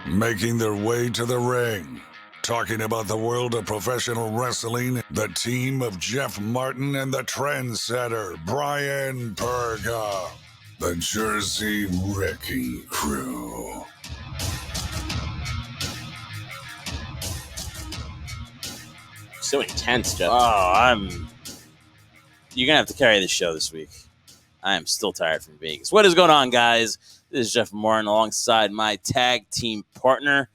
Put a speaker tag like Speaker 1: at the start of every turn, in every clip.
Speaker 1: Making their way to the ring, talking about the world of professional wrestling, the team of Jeff Martin and the Trendsetter, Bryan Burga, the Jersey Wrecking Crew.
Speaker 2: So intense, Jeff.
Speaker 3: You're going to have to carry the show this week. I am still tired from Vegas. What is going on, guys? This is Jeff Martin alongside my tag team partner,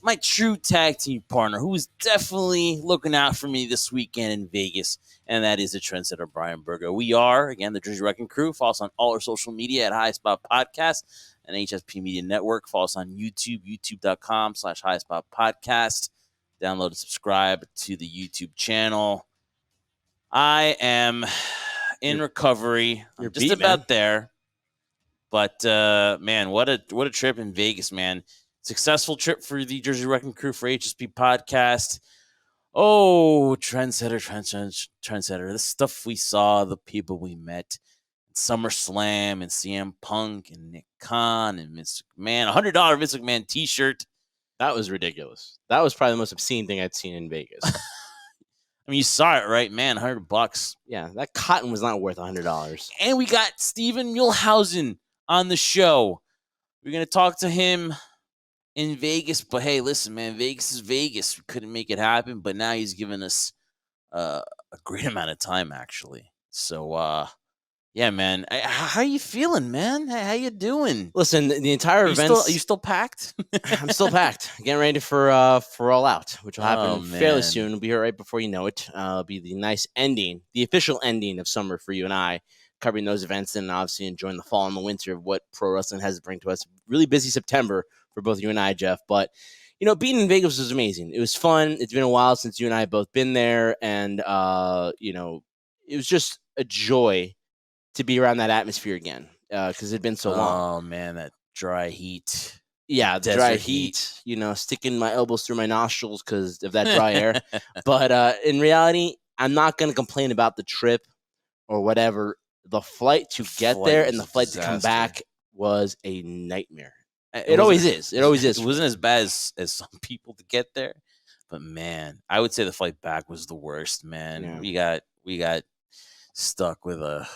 Speaker 3: my true tag team partner, who is definitely looking out for me this weekend in Vegas, and that is the Trendsetter, Bryan Burga. We are, again, the Jersey Wrecking Crew. Follow us on all our social media at High Spot Podcast and HSP Media Network. Follow us on YouTube, youtube.com/High Spot Podcast. Download and subscribe to the YouTube channel. I am in recovery. I'm just about there. But, man, what a trip in Vegas, man. Successful trip for the Jersey Wrecking Crew for HSP Podcast. Oh, Trendsetter. The stuff we saw, the people we met. SummerSlam and CM Punk and Nick Khan and Vince McMahon. $100 Vince McMahon t-shirt.
Speaker 2: That was ridiculous. That was probably the most obscene thing I'd seen in Vegas.
Speaker 3: I mean, you saw it, right, man? $100.
Speaker 2: Yeah, that cotton was not worth $100.
Speaker 3: And we got Steven Muehlhausen on the show. We're going to talk to him in Vegas. But, hey, listen, man, Vegas is Vegas. We couldn't make it happen, but now he's given us a great amount of time, actually. So, yeah, man. How you feeling, man? How you doing?
Speaker 2: Listen, the entire event.
Speaker 3: Are you still packed?
Speaker 2: I'm still packed. Getting ready for All Out, which will happen fairly soon. It'll be here right before you know it. It'll be the nice ending, the official ending of summer for you and I, covering those events and obviously enjoying the fall and the winter of what pro wrestling has to bring to us. Really busy September for both you and I, Jeff. But, you know, being in Vegas was amazing. It was fun. It's been a while since you and I have both been there. And, you know, it was just a joy to be around that atmosphere again, because it had been so long.
Speaker 3: Oh, man, that dry heat.
Speaker 2: Yeah, the dry heat, you know, sticking my elbows through my nostrils because of that dry air. But in reality, I'm not going to complain about the trip or whatever. The flight to get there and the flight to come back was a nightmare. It always is. It always is.
Speaker 3: It wasn't as bad as some people to get there. But, man, I would say the flight back was the worst, man. Yeah. We got stuck with a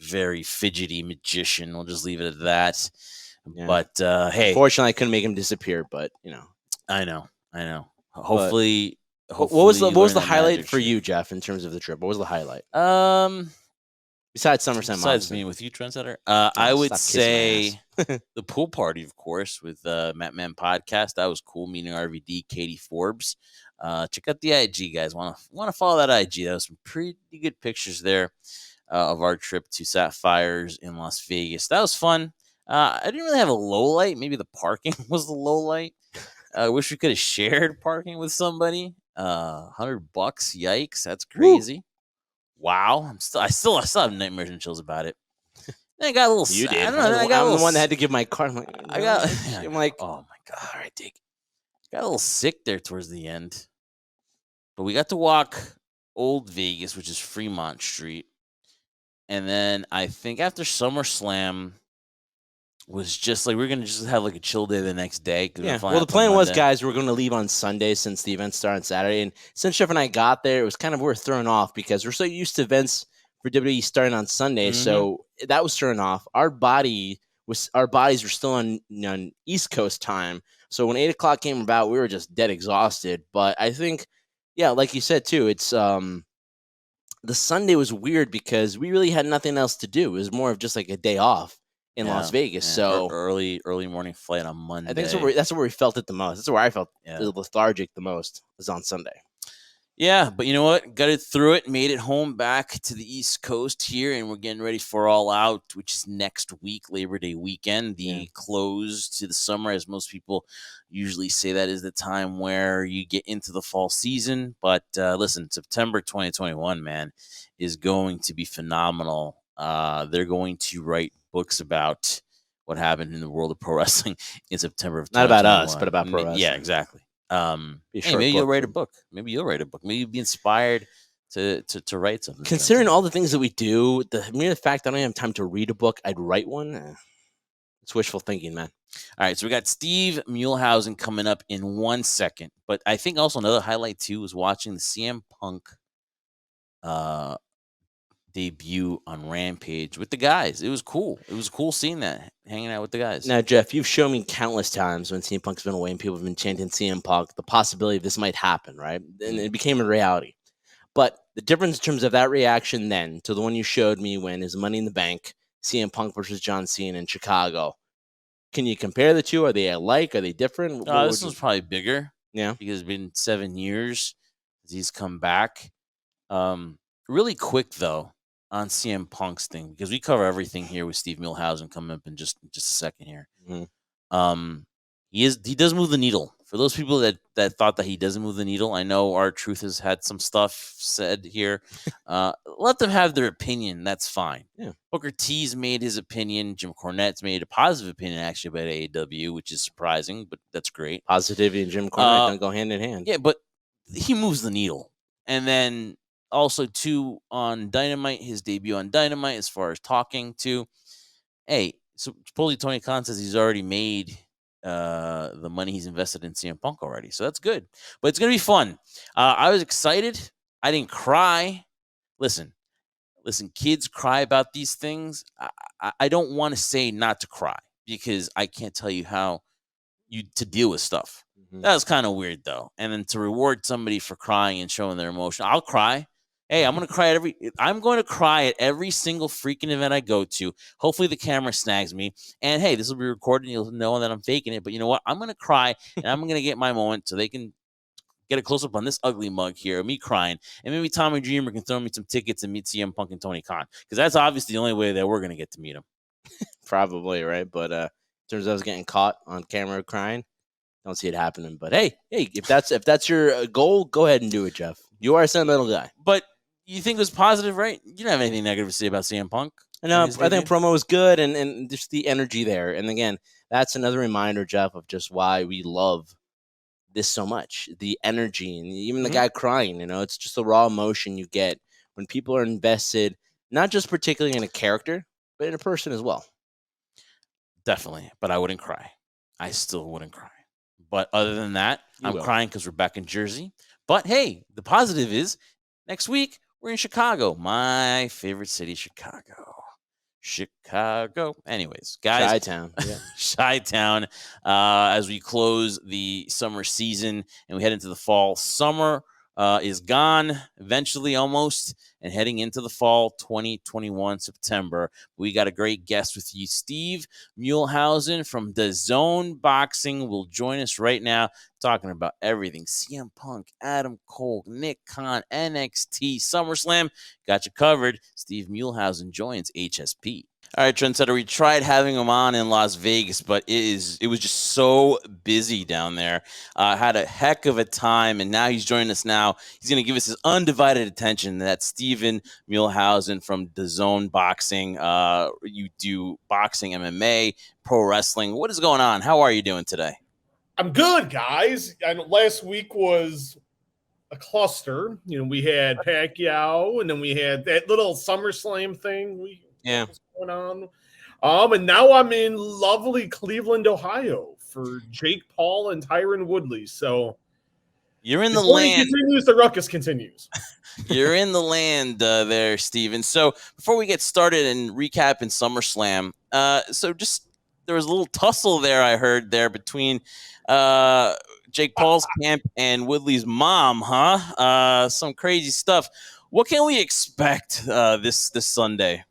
Speaker 3: very fidgety magician. We'll just leave it at that. Yeah. But hey,
Speaker 2: unfortunately, I couldn't make him disappear. But you know,
Speaker 3: I know. Hopefully,
Speaker 2: what was the highlight for you, Jeff, in terms of the trip? What was the highlight? Besides SummerSlam,
Speaker 3: besides being with you, Trendsetter, I would say the pool party, of course, with Matt Man Podcast. That was cool. Meeting RVD, Katie Forbes. Check out the IG, guys. Want to follow that IG? That was some pretty good pictures there. Of our trip to Sapphires in Las Vegas. That was fun. I didn't really have a low light. Maybe the parking was the low light. I wish we could have shared parking with somebody. $100. Yikes. That's crazy. Woo. Wow. I still have nightmares and chills about it. Then I got a little.
Speaker 2: You did.
Speaker 3: I don't know.
Speaker 2: I'm the one that had to give my car. I'm like,
Speaker 3: oh my God. All right, Dick. Got a little sick there towards the end. But we got to walk Old Vegas, which is Fremont Street. And then I think after SummerSlam was just like, we're going to just have like a chill day the next day.
Speaker 2: Yeah. Well, the plan was, guys, we're going to leave on Sunday since the event started on Saturday. And since Jeff and I got there, it was kind of worth throwing off because we're so used to events for WWE starting on Sunday. Mm-hmm. So that was throwing off. Our bodies were still on East Coast time. So when 8 o'clock came about, we were just dead exhausted. But I think, yeah, like you said, too, it's the Sunday was weird because we really had nothing else to do. It was more of just like a day off in Las Vegas. So
Speaker 3: early morning flight on Monday.
Speaker 2: I think that's where we felt it the most. That's where I felt lethargic the most, was on Sunday.
Speaker 3: Yeah, but you know what? Got it through it, made it home back to the East Coast here, and we're getting ready for All Out, which is next week, Labor Day weekend, the close to the summer, as most people usually say that is the time where you get into the fall season. But listen, September 2021, man, is going to be phenomenal. They're going to write books about what happened in the world of pro wrestling in September of 2021.
Speaker 2: Not about us, but about pro wrestling.
Speaker 3: Yeah, exactly. Maybe you'll write a book. Maybe you'll be inspired to write something.
Speaker 2: Considering all the things that we do, the mere fact that I don't have time to read a book, I'd write one. It's wishful thinking, man.
Speaker 3: All right, so we got Steve Muehlhausen coming up in 1 second. But I think also another highlight, too, was watching the CM Punk debut on Rampage with the guys. It was cool. It was cool seeing that, hanging out with the guys.
Speaker 2: Now, Jeff, you've shown me countless times when CM Punk's been away and people have been chanting CM Punk, the possibility of this might happen, right? And it became a reality. But the difference in terms of that reaction then to the one you showed me when is Money in the Bank, CM Punk versus John Cena in Chicago. Can you compare the two? Are they alike? Are they different?
Speaker 3: This one's probably bigger.
Speaker 2: Yeah.
Speaker 3: Because it's been 7 years as he's come back. Really quick, though, on CM Punk's thing, because we cover everything here with Steve Muehlhausen coming up in just a second here.
Speaker 2: Mm-hmm.
Speaker 3: He does move the needle. For those people that thought that he doesn't move the needle, I know our truth has had some stuff said here. Let them have their opinion. That's fine.
Speaker 2: Yeah.
Speaker 3: Booker T's made his opinion. Jim Cornette's made a positive opinion, actually, about AEW, which is surprising, but that's great.
Speaker 2: Positivity and Jim Cornette don't go hand in hand.
Speaker 3: Yeah, but he moves the needle. And then also, too, on Dynamite, his debut on Dynamite, as far as talking to, hey, so supposedly Tony Khan says he's already made the money he's invested in CM Punk already. So that's good. But it's going to be fun. I was excited. I didn't cry. Listen, kids cry about these things. I don't want to say not to cry because I can't tell you how to deal with stuff.
Speaker 2: Mm-hmm.
Speaker 3: That was kind of weird, though. And then to reward somebody for crying and showing their emotion, I'll cry. Hey, I'm going to cry at every single freaking event I go to. Hopefully the camera snags me. And hey, this will be recorded and you'll know that I'm faking it. But you know what? I'm going to cry and I'm going to get my moment so they can get a close-up on this ugly mug here, me crying. And maybe Tommy Dreamer can throw me some tickets and meet CM Punk and Tony Khan. Because that's obviously the only way that we're going to get to meet him.
Speaker 2: Probably, right? But in terms of us getting caught on camera crying, don't see it happening. But hey, if that's your goal, go ahead and do it, Jeff. You are a sentimental guy.
Speaker 3: But you think it was positive, right? You don't have anything negative to say about CM Punk?
Speaker 2: No, I think promo was good and just the energy there. And again, that's another reminder, Jeff, of just why we love this so much. The energy and even the guy crying, it's just the raw emotion you get when people are invested, not just particularly in a character, but in a person as well.
Speaker 3: Definitely. But I wouldn't cry. I still wouldn't cry. But other than that, I'm crying because we're back in Jersey. But hey, the positive is next week, we're in Chicago. My favorite city, Chicago. Anyways, guys.
Speaker 2: Chi-Town. Yeah.
Speaker 3: Chi-Town. As we close the summer season and we head into the fall. Summer is gone eventually almost and heading into the fall 2021 September. We got a great guest with you. Steve Muehlhausen from DAZN Boxing will join us right now talking about everything. CM Punk, Adam Cole, Nick Khan, NXT, SummerSlam. Got you covered. Steve Muehlhausen joins HSP. All right, Trendsetter, we tried having him on in Las Vegas, but it was just so busy down there. Had a heck of a time, and now he's joining us now. He's going to give us his undivided attention. That's Steven Muehlhausen from DAZN Boxing. You do boxing, MMA, pro wrestling. What is going on? How are you doing today?
Speaker 4: I'm good, guys. And last week was a cluster. We had Pacquiao, and then we had that little SummerSlam thing. What's going on? And now I'm in lovely Cleveland, Ohio for Jake Paul and Tyron Woodley. So
Speaker 3: you're in the land.
Speaker 4: The ruckus continues.
Speaker 3: You're in the land there, Steven. So before we get started and recap in SummerSlam, there was a little tussle there I heard there between Jake Paul's camp and Woodley's mom, huh? Some crazy stuff. What can we expect this Sunday?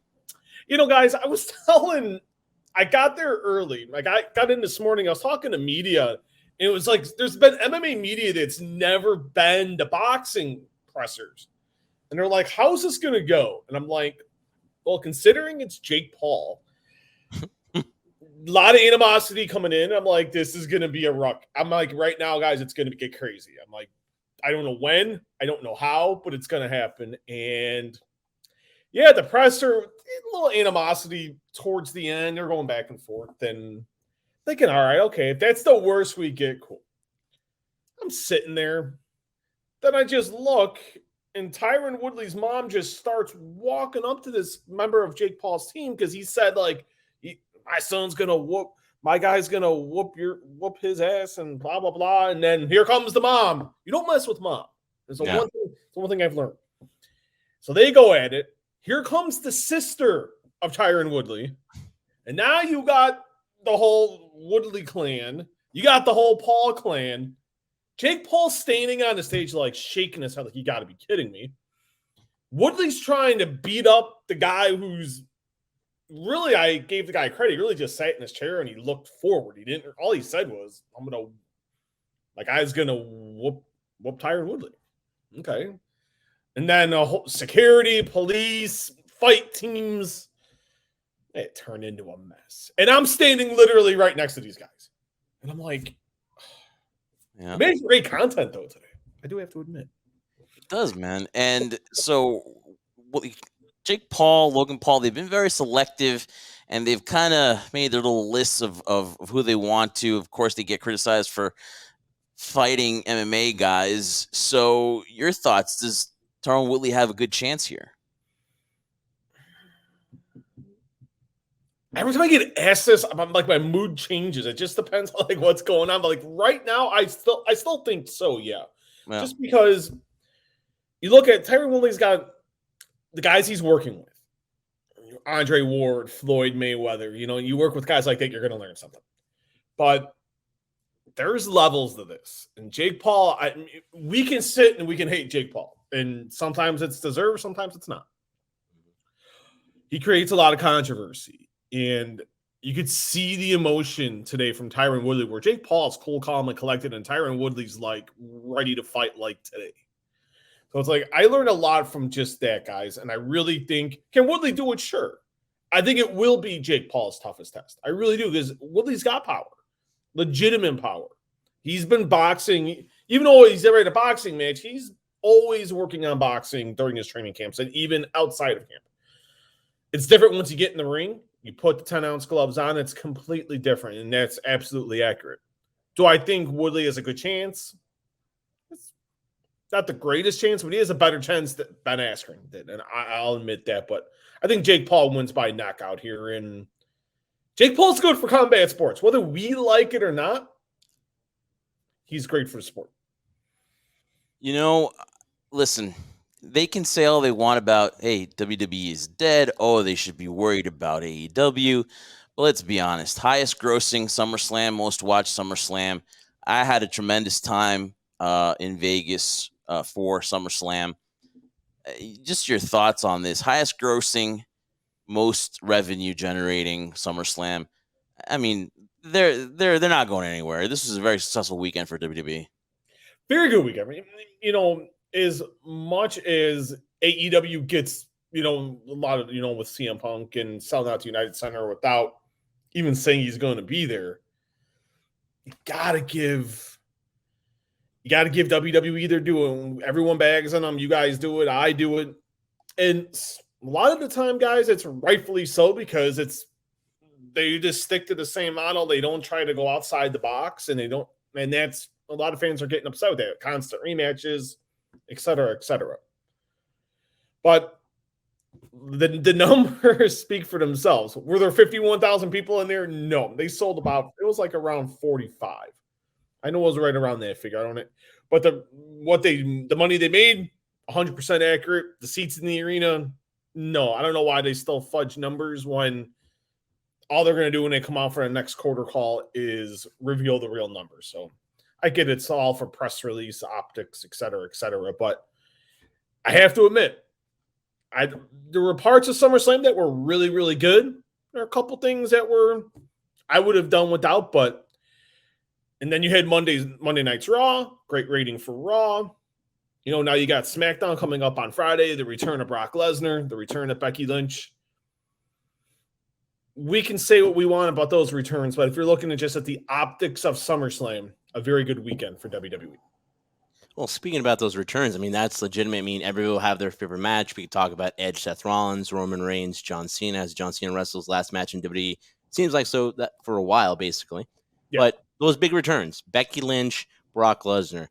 Speaker 4: Guys, I got there early. Like, I got in this morning. I was talking to media, and it was like there's been MMA media that's never been to boxing pressers. And they're like, how's this going to go? And I'm like, well, considering it's Jake Paul, a lot of animosity coming in. I'm like, this is going to be a ruck. I'm like, right now, guys, it's going to get crazy. I'm like, I don't know when, I don't know how, but it's going to happen. And yeah, the presser, a little animosity towards the end. They're going back and forth and thinking, all right, okay, if that's the worst we get, cool. I'm sitting there. Then I just look, and Tyron Woodley's mom just starts walking up to this member of Jake Paul's team because he said, like, my son's gonna whoop, my guy's gonna whoop his ass and blah blah blah. And then here comes the mom. You don't mess with mom. It's the one thing I've learned. So they go at it. Here comes the sister of Tyron Woodley. And now you got the whole Woodley clan. You got the whole Paul clan. Jake Paul standing on the stage like shaking his head like, you got to be kidding me. Woodley's trying to beat up the guy who's really, I gave the guy credit. He really just sat in his chair and he looked forward. He didn't, all he said was, my guy's going to whoop Tyron Woodley. Okay. And then security, police, fight teams. It turned into a mess. And I'm standing literally right next to these guys. And I'm like, it makes great content though today. I do have to admit.
Speaker 3: It does, man. And so Jake Paul, Logan Paul, they've been very selective and they've kind of made their little lists of who they want to. Of course, they get criticized for fighting MMA guys. So your thoughts, does Tyron Woodley have a good chance here?
Speaker 4: Every time I get asked this, my mood changes. It just depends on what's going on. But right now, I still think so. Yeah. Just because you look at Tyron Woodley's got the guys he's working with, Andre Ward, Floyd Mayweather. You work with guys like that, you're going to learn something. But there's levels to this, and Jake Paul. We can sit and we can hate Jake Paul, and sometimes it's deserved, sometimes it's not. He creates a lot of controversy. And you could see the emotion today from Tyron Woodley, where Jake Paul's cool, calm, and collected, and Tyron Woodley's ready to fight today. So it's I learned a lot from just that, guys. And I really think, can Woodley do it? Sure. I think it will be Jake Paul's toughest test. I really do, because Woodley's got power, legitimate power. He's been boxing, even though he's never had a boxing match, he's always working on boxing during his training camps and even outside of camp. It's different once you get in the ring. You put the 10-ounce gloves on, it's completely different, and that's absolutely accurate. Do I think Woodley has a good chance? It's not the greatest chance, but he has a better chance than Ben Askren did, and I'll admit that. But I think Jake Paul wins by knockout here, and Jake Paul's good for combat sports. Whether we like it or not, he's great for the sport.
Speaker 3: Listen, they can say all they want about, hey, WWE is dead. Oh, they should be worried about AEW. But let's be honest. Highest grossing SummerSlam, most watched SummerSlam. I had a tremendous time in Vegas for SummerSlam. Just your thoughts on this. Highest grossing, most revenue generating SummerSlam. I mean, they're not going anywhere. This was a very successful weekend for WWE.
Speaker 4: Very good weekend. As much as AEW gets, a lot of, with CM Punk and selling out to United Center without even saying he's going to be there, you gotta give WWE their due. Everyone bags on them. You guys do it. I do it. And a lot of the time, guys, it's rightfully so, because they just stick to the same model. They don't try to go outside the box, and that's a lot of fans are getting upset with that. Constant rematches, et cetera, et cetera. But the numbers speak for themselves. Were there 51,000 people in there? No. They sold it was around 45. I know it was right around that figure. I don't know. But the money they made, 100% accurate. The seats in the arena, no. I don't know why they still fudge numbers when all they're going to do when they come out for the next quarter call is reveal the real numbers. So I get it's all for press release, optics, et cetera, but I have to admit, there were parts of SummerSlam that were really, really good. There are a couple things that I would have done without, and then you had Monday Night's Raw, great rating for Raw. Now you got SmackDown coming up on Friday, the return of Brock Lesnar, the return of Becky Lynch. We can say what we want about those returns, but if you're looking just at the optics of SummerSlam, a very good weekend for WWE.
Speaker 2: Well, speaking about those returns, that's legitimate. Everyone will have their favorite match. We could talk about Edge, Seth Rollins, Roman Reigns, John Cena, as John Cena wrestles last match in WWE. Seems like so that for a while, basically. Yeah. But those big returns, Becky Lynch, Brock Lesnar.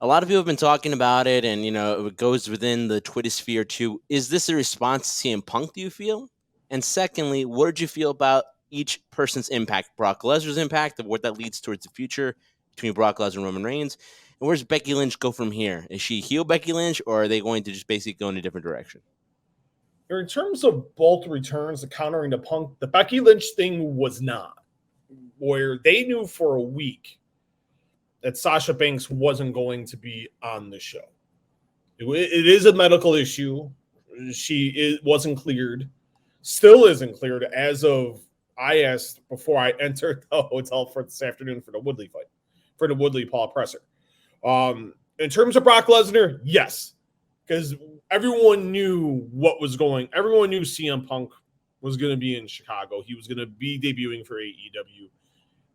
Speaker 2: A lot of people have been talking about it, and, it goes within the Twitter sphere too. Is this a response to CM Punk, do you feel? And secondly, what did you feel about each person's impact. Brock Lesnar's impact, of what that leads towards the future between Brock Lesnar and Roman Reigns. And where's Becky Lynch go from here? Is she heel Becky Lynch, or are they going to just basically go in a different direction?
Speaker 4: In terms of both returns, the countering the Punk, the Becky Lynch thing was not. Where they knew for a week that Sasha Banks wasn't going to be on the show. It is a medical issue. She wasn't cleared. Still isn't cleared as of, I asked before I entered the hotel for this afternoon for the Woodley fight, for the Woodley-Paul presser. In terms of Brock Lesnar, yes. Because everyone knew everyone knew CM Punk was going to be in Chicago. He was going to be debuting for AEW.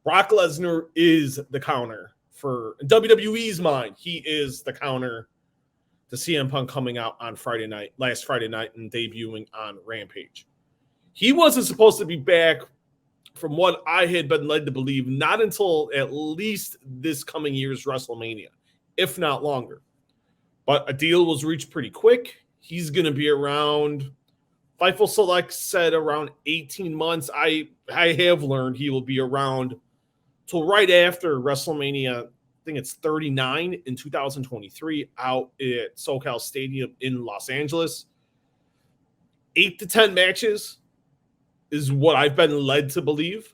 Speaker 4: Brock Lesnar is the counter for WWE's mind. He is the counter to CM Punk coming out on last Friday night, and debuting on Rampage. He wasn't supposed to be back, from what I had been led to believe, not until at least this coming year's WrestleMania, if not longer. But a deal was reached pretty quick. He's going to be around, Fightful Select said around 18 months. I have learned he will be around till right after WrestleMania. I think it's 39 in 2023 out at SoCal Stadium in Los Angeles. 8 to 10 matches is what I've been led to believe.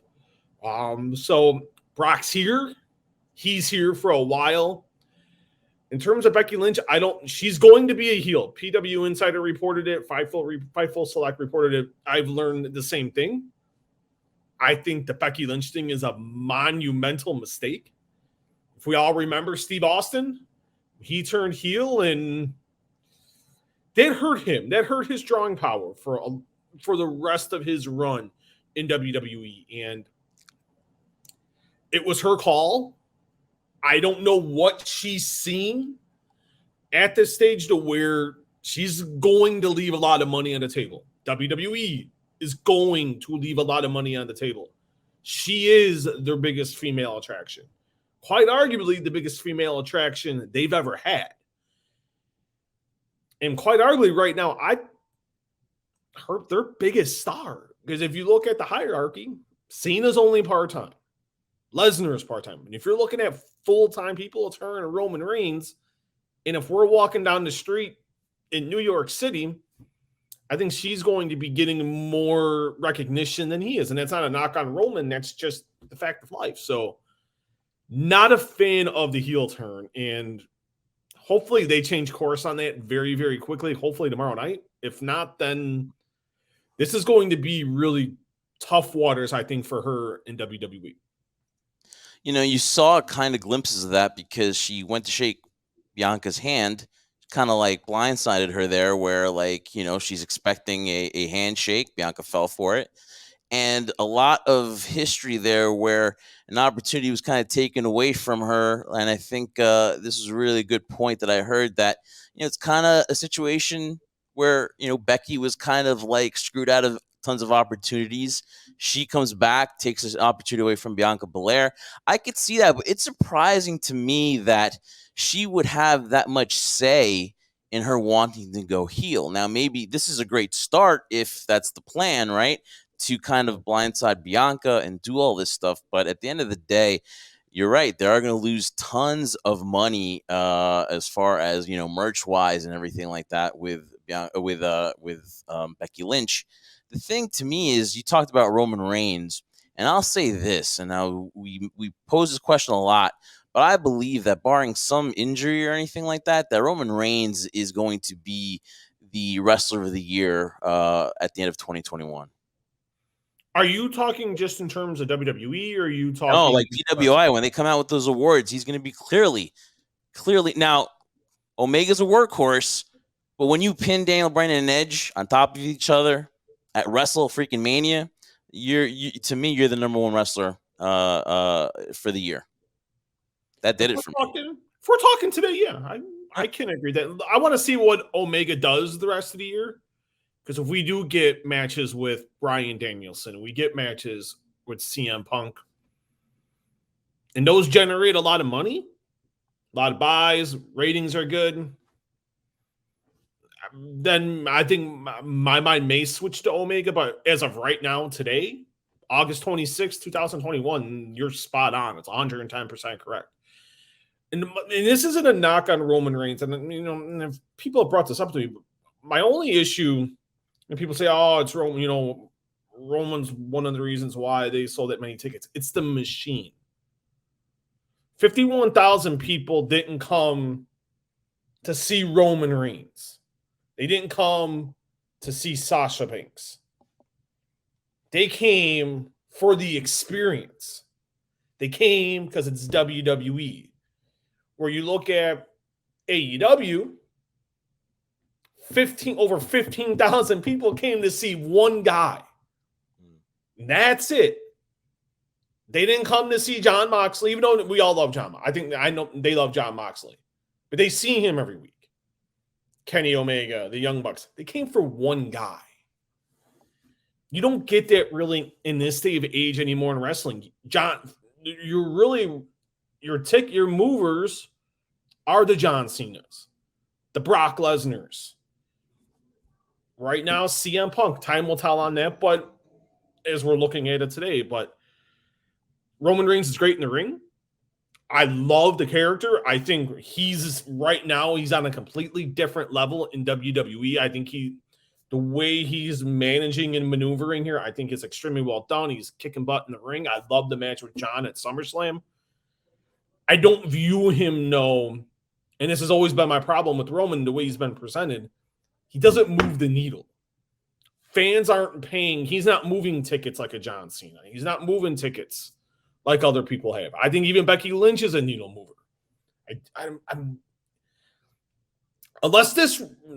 Speaker 4: So Brock's here. He's here for a while. In terms of Becky Lynch, she's going to be a heel. PW Insider reported it. Fightful Select reported it. I've learned the same thing. I think the Becky Lynch thing is a monumental mistake. If we all remember Steve Austin, he turned heel and that hurt him. That hurt his drawing power for the rest of his run in WWE. And it was her call. I don't know what she's seeing at this stage to where she's going to leave a lot of money on the table. WWE is going to leave a lot of money on the table. She is their biggest female attraction. Quite arguably the biggest female attraction they've ever had. And quite arguably right now, their biggest star. Because if you look at the hierarchy, Cena's only part-time. Lesnar is part-time. And if you're looking at full-time people, it's her and Roman Reigns. And if we're walking down the street in New York City, I think she's going to be getting more recognition than he is. And that's not a knock on Roman. That's just the fact of life. So not a fan of the heel turn. And hopefully they change course on that very, very quickly. Hopefully tomorrow night. If not, then this is going to be really tough waters, I think, for her in WWE.
Speaker 3: You know, you saw kind of glimpses of that because she went to shake Bianca's hand, kind of like blindsided her there, where, like, you know, she's expecting a handshake. Bianca fell for it. And a lot of history there where an opportunity was kind of taken away from her. And I think this is a really good point that I heard, that, you know, it's kind of a situation where, you know, Becky was kind of like screwed out of tons of opportunities. She comes back, takes this opportunity away from Bianca Belair. I could see that, but it's surprising to me that she would have that much say in her wanting to go heel. Now, maybe this is a great start if that's the plan, right? To kind of blindside Bianca and do all this stuff. But at the end of the day, you're right. They are going to lose tons of money as far as, you know, merch wise and everything like that with Becky Lynch. The thing to me is, you talked about Roman Reigns, and I'll say this, and now we pose this question a lot, but I believe that barring some injury or anything like that, that Roman Reigns is going to be the wrestler of the year at the end of 2021.
Speaker 4: Are you talking just in terms of WWE, or are you talking?
Speaker 3: No, like PWI, when they come out with those awards, he's going to be clearly. Now, Omega's a workhorse, but when you pin Daniel Bryan and Edge on top of each other at Wrestle Freaking Mania, to me, you're the number one wrestler for the year. That did it for me.
Speaker 4: If we're talking today, yeah, I can agree that. I want to see what Omega does the rest of the year. Because if we do get matches with Bryan Danielson, we get matches with CM Punk, and those generate a lot of money, a lot of buys, ratings are good, then I think my mind may switch to Omega. But as of right now, today, August 26, 2021. You're spot on. It's 110% correct. And this isn't a knock on Roman Reigns. And, and people have brought this up to me. My only issue, and people say, oh, it's Roman, Roman's one of the reasons why they sold that many tickets. It's the machine. 51,000 people didn't come to see Roman Reigns. They didn't come to see Sasha Banks. They came for the experience. They came because it's WWE. Where you look at AEW, over 15,000 people came to see one guy. That's it. They didn't come to see Jon Moxley, even though we all love Jon. I know they love Jon Moxley, but they see him every week. Kenny Omega, the Young Bucks, they came for one guy. You don't get that really in this day of age anymore in wrestling. Your movers are the John Cenas, the Brock Lesnars. Right now, CM Punk, time will tell on that, but as we're looking at it today, but Roman Reigns is great in the ring. I love the character. I think he's on a completely different level in WWE. I think the way he's managing and maneuvering here, I think is extremely well done. He's kicking butt in the ring. I love the match with John at SummerSlam. I don't view him, and this has always been my problem with Roman, the way he's been presented. He doesn't move the needle. Fans aren't paying. He's not moving tickets like a John Cena. He's not moving tickets like other people have. I think even Becky Lynch is a needle mover. I'm unless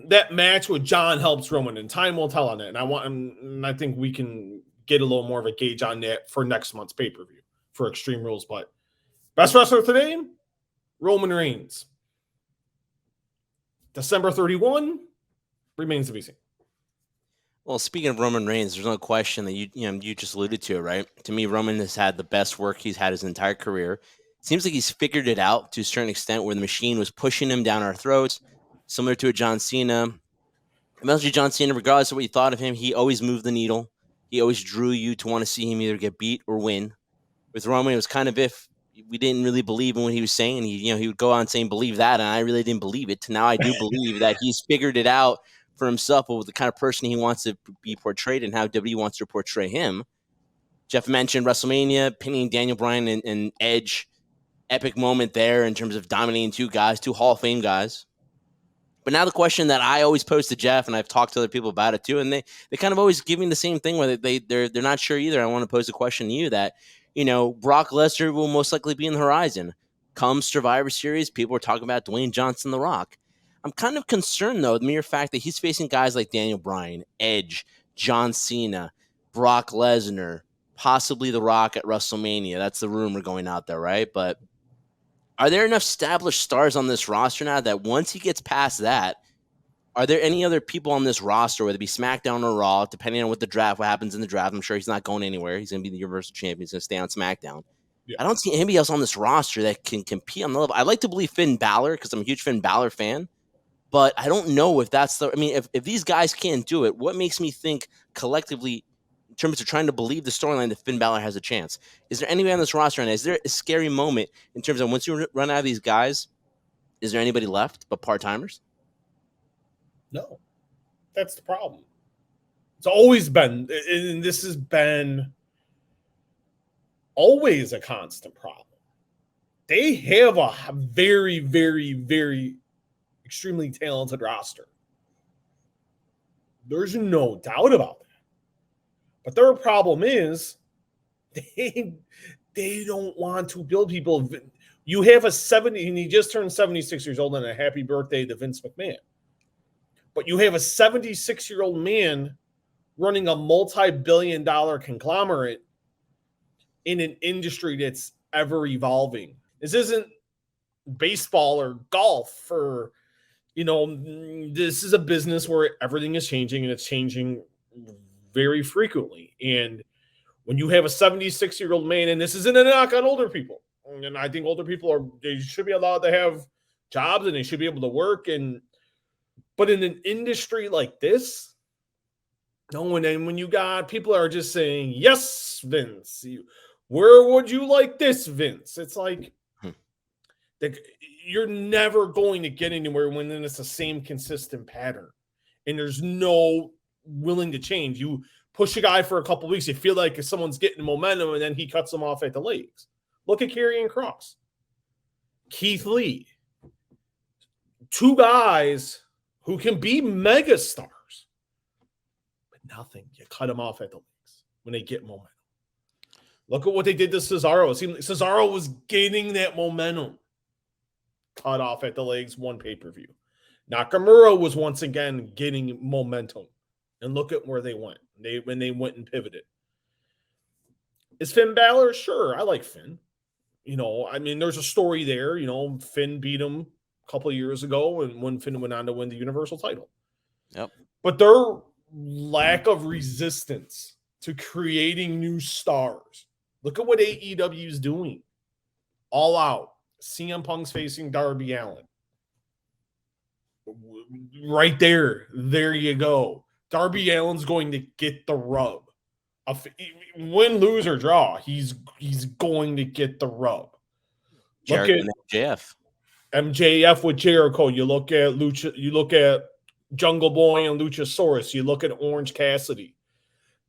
Speaker 4: that match with John helps Roman, and time will tell on that. And I think we can get a little more of a gauge on that for next month's pay-per-view for Extreme Rules. But best wrestler today, Roman Reigns. December 31 remains to be seen.
Speaker 2: Well, speaking of Roman Reigns, there's no question that you just alluded to it, right? To me, Roman has had the best work he's had his entire career. It seems like he's figured it out to a certain extent where the machine was pushing him down our throats, similar to a John Cena. Eventually, John Cena, regardless of what you thought of him, he always moved the needle. He always drew you to want to see him either get beat or win. With Roman, it was kind of if we didn't really believe in what he was saying. He would go on saying, believe that, and I really didn't believe it. Now I do believe that he's figured it out for himself with the kind of person he wants to be portrayed and how WWE wants to portray him. Jeff mentioned WrestleMania, pinning Daniel Bryan and Edge. Epic moment there in terms of dominating two Hall of Fame guys. But now the question that I always pose to Jeff, and I've talked to other people about it too, and they kind of always give me the same thing where they're not sure either. I want to pose a question to you that, Brock Lesnar will most likely be in the horizon. Come Survivor Series, people are talking about Dwayne Johnson, The Rock. I'm kind of concerned, though, the mere fact that he's facing guys like Daniel Bryan, Edge, John Cena, Brock Lesnar, possibly The Rock at WrestleMania. That's the rumor going out there, right? But are there enough established stars on this roster now that once he gets past that, are there any other people on this roster, whether it be SmackDown or Raw, depending on what happens in the draft? I'm sure he's not going anywhere. He's going to be the Universal Champion. He's going to stay on SmackDown. Yeah. I don't see anybody else on this roster that can compete on the level. I like to believe Finn Balor because I'm a huge Finn Balor fan. But I don't know if that's if these guys can't do it, what makes me think collectively in terms of trying to believe the storyline that Finn Balor has a chance? Is there anybody on this roster? And is there a scary moment in terms of once you run out of these guys, is there anybody left but part-timers?
Speaker 4: No. That's the problem. It's always been, and this has been always a constant problem. They have a very, very, very extremely talented roster. There's no doubt about that. But their problem is they don't want to build people. You have a 70, and he just turned 76 years old, and a happy birthday to Vince McMahon. But you have a 76-year-old man running a multi-billion-dollar conglomerate in an industry that's ever evolving. This isn't baseball or golf or this is a business where everything is changing, and it's changing very frequently. And when you have a 76-year-old man, and this isn't a knock on older people, and I think older people they should be allowed to have jobs and they should be able to work. But in an industry like this, No, and then when you got people are just saying, yes, Vince, where would you like this, Vince? It's like you're never going to get anywhere when it's the same consistent pattern. And there's no willing to change. You push a guy for a couple of weeks, you feel like if someone's getting momentum, and then he cuts them off at the legs. Look at Karrion Kross, Keith Lee. Two guys who can be mega stars. Nothing. You cut them off at the legs when they get momentum. Look at what they did to Cesaro. It seemed like Cesaro was gaining that momentum. Cut off at the legs, one pay-per-view. Nakamura was once again getting momentum. And look at where they went. When they went and pivoted. Is Finn Balor? Sure, I like Finn. There's a story there. Finn beat him a couple of years ago, and when Finn went on to win the Universal title.
Speaker 3: Yep.
Speaker 4: But their lack of resistance to creating new stars. Look at what AEW is doing. All out. CM Punk's facing Darby Allin. Right there. There you go. Darby Allin's going to get the rub. Win, lose, or draw, he's going to get the rub.
Speaker 3: Jericho and MJF.
Speaker 4: MJF with Jericho. You look at Lucha. You look at Jungle Boy and Luchasaurus. You look at Orange Cassidy.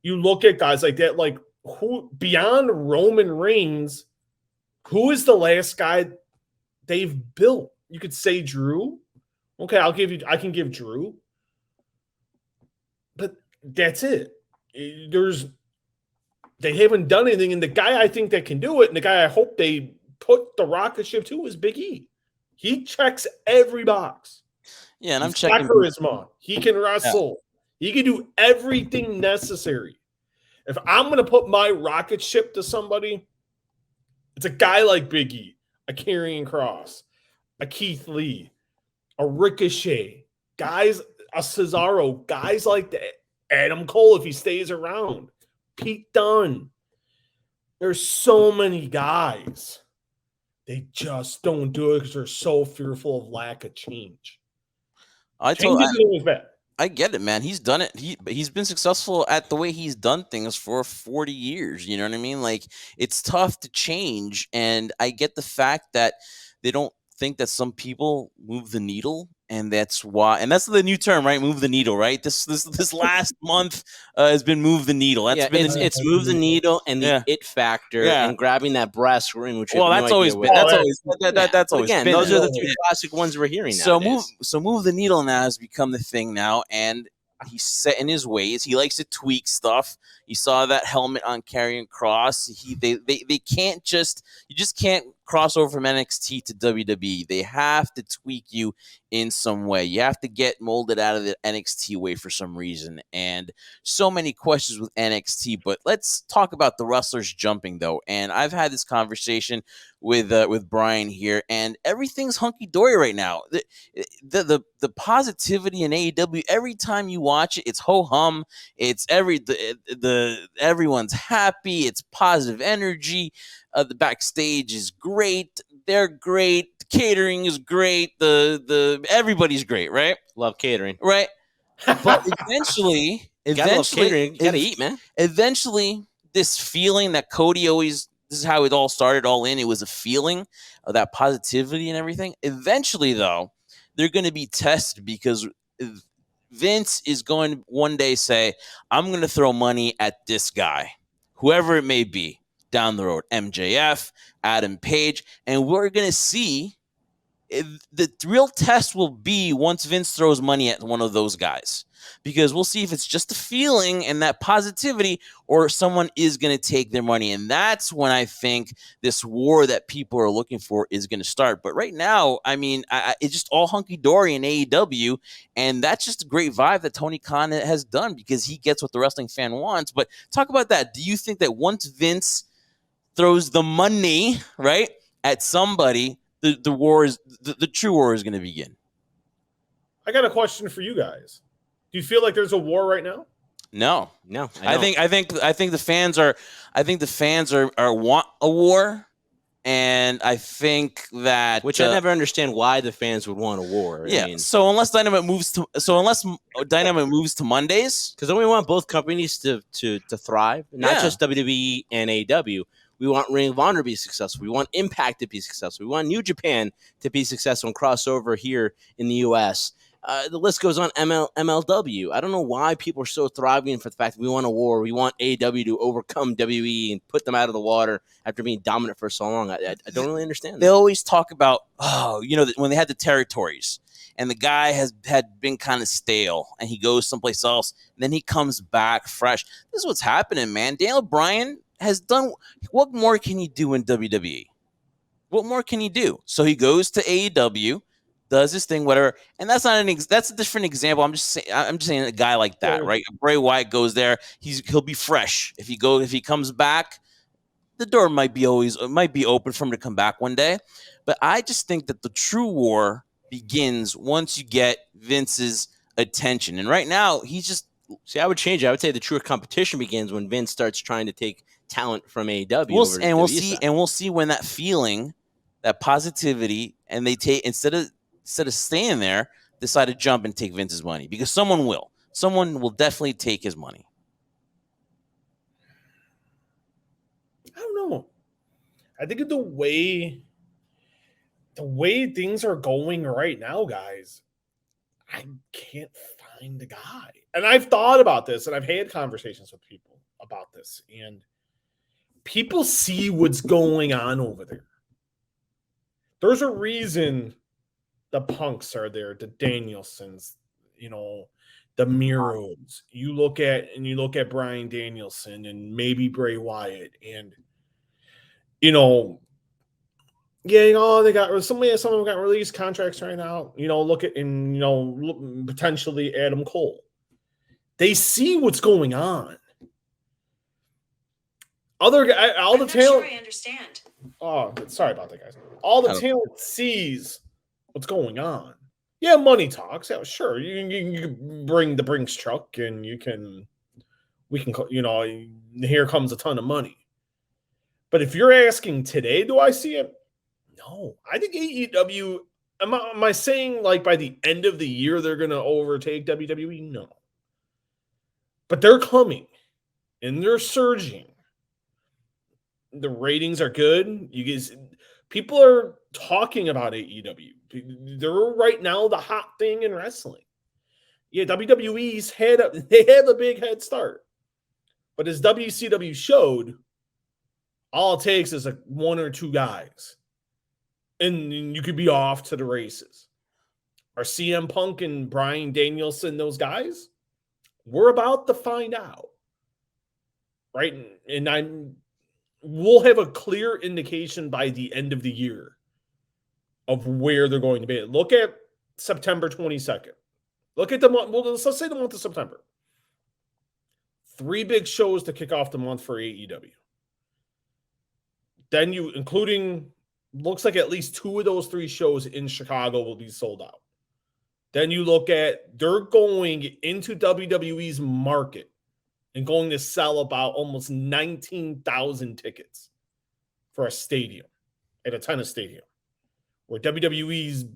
Speaker 4: You look at guys like that. Like who beyond Roman Reigns? Who is the last guy they've built? You could say Drew. Okay, I can give Drew. But that's it. They haven't done anything. And the guy I think that can do it, and the guy I hope they put the rocket ship to is Big E. He checks every box.
Speaker 3: Yeah, and
Speaker 4: He's got charisma. He can wrestle. Yeah. He can do everything necessary. If I'm going to put my rocket ship to somebody, it's a guy like Big E, a Karrion Kross, a Keith Lee, a Ricochet, guys, a Cesaro, guys like that. Adam Cole, if he stays around. Pete Dunne. There's so many guys. They just don't do it because they're so fearful of lack of change.
Speaker 3: I get it, man. He's done it. He's been successful at the way he's done things for 40 years. You know what I mean? Like, it's tough to change. And I get the fact that they don't think that some people move the needle. And that's why, and that's the new term, right? Move the needle, right? This last month has been move the needle.
Speaker 2: It's move the needle and the it factor and grabbing that brass ring. Which
Speaker 3: that's always been. That's always been.
Speaker 2: Those are the two classic ones we're hearing now.
Speaker 3: So move the needle now has become the thing now, and he's set in his ways. He likes to tweak stuff. You saw that helmet on Karrion Kross. They can't you just can't cross over from NXT to WWE. They have to tweak you in some way. You have to get molded out of the NXT way for some reason. And so many questions with NXT. But let's talk about the wrestlers jumping, though. And I've had this conversation with Bryan here, and everything's hunky-dory right now. The positivity in AEW, every time you watch it, it's ho-hum. It's everyone's happy. It's positive energy. The backstage is great. They're great. The catering is great. Everybody's great, right?
Speaker 2: Love catering,
Speaker 3: right? But eventually,
Speaker 2: love catering. You gotta eat, man.
Speaker 3: Eventually, this feeling that Cody always. This is how it all started. It was a feeling of that positivity and everything. Eventually, though, they're going to be tested because Vince is going to one day say, "I'm going to throw money at this guy, whoever it may be." Down the road, MJF, Adam Page, and we're going to see the real test will be once Vince throws money at one of those guys, because we'll see if it's just a feeling and that positivity or someone is going to take their money. And that's when I think this war that people are looking for is going to start. But right now, it's just all hunky-dory in AEW, and that's just a great vibe that Tony Khan has done because he gets what the wrestling fan wants. But talk about that. Do you think that once Vince throws the money right at somebody, the war is the true war is going to begin?
Speaker 4: I got a question for you guys. Do you feel like there's a war right now?
Speaker 3: No.
Speaker 2: I
Speaker 3: think the fans are want a war, And I think that
Speaker 2: Which I never understand why the fans would want a war.
Speaker 3: Yeah.
Speaker 2: I mean,
Speaker 3: So unless Dynamite moves to Mondays,
Speaker 2: because then we want both companies to thrive, not
Speaker 3: Yeah.
Speaker 2: just WWE and AEW. We want Ring of Honor to be successful. We want Impact to be successful. We want New Japan to be successful and cross over here in the U.S. The list goes on. MLW. I don't know why people are so thriving for the fact that we want a war. We want AEW to overcome WWE and put them out of the water after being dominant for so long. I don't really understand
Speaker 3: they
Speaker 2: that.
Speaker 3: always talk about, when they had the territories and the guy had been kind of stale and he goes someplace else and then he comes back fresh. This is what's happening, man. Daniel Bryan has done. What more can he do in WWE? What more can he do? So he goes to AEW, does his thing, whatever. And that's not that's a different example. I'm just saying a guy like that, right? Bray Wyatt goes there. He'll be fresh. If he comes back, the door might be open for him to come back one day. But I just think that the true war begins once you get Vince's attention. And right now, he's just.
Speaker 2: See, I would change it. I would say the true competition begins when Vince starts trying to take talent from AEW.
Speaker 3: We'll see when that feeling, that positivity, and they take instead of staying there, decide to jump and take Vince's money, because someone will definitely take his money.
Speaker 4: I don't know. I think of the way things are going right now, guys, I can't find a guy. And I've thought about this, and I've had conversations with people about this, and people see what's going on over there. There's a reason the Punks are there, the Danielsons, the Miros. You look at Bryan Danielson and maybe Bray Wyatt, and they got some of them got released contracts right now. Look at potentially Adam Cole. They see what's going on. All the talent. Sure I understand. Oh, sorry about that, guys. All the talent sees what's going on. Yeah, money talks. Yeah, sure. You can bring the Brinks truck, and here comes a ton of money. But if you're asking today, do I see it? No. I think AEW, am I saying like by the end of the year they're going to overtake WWE? No. But they're coming, and they're surging. The ratings are good. People are talking about AEW. They're right now the hot thing in wrestling. Yeah, WWE's they have a big head start. But as WCW showed, all it takes is one or two guys, and you could be off to the races. Are CM Punk and Bryan Danielson those guys? We're about to find out. Right? And we'll have a clear indication by the end of the year of where they're going to be. Look at September 22nd. Look at the month. Well, let's say the month of September. 3 big shows to kick off the month for AEW. Then looks like at least 2 of those 3 shows in Chicago will be sold out. Then you look at, they're going into WWE's market and going to sell about almost 19,000 tickets for a stadium, at a tennis stadium, where WWE's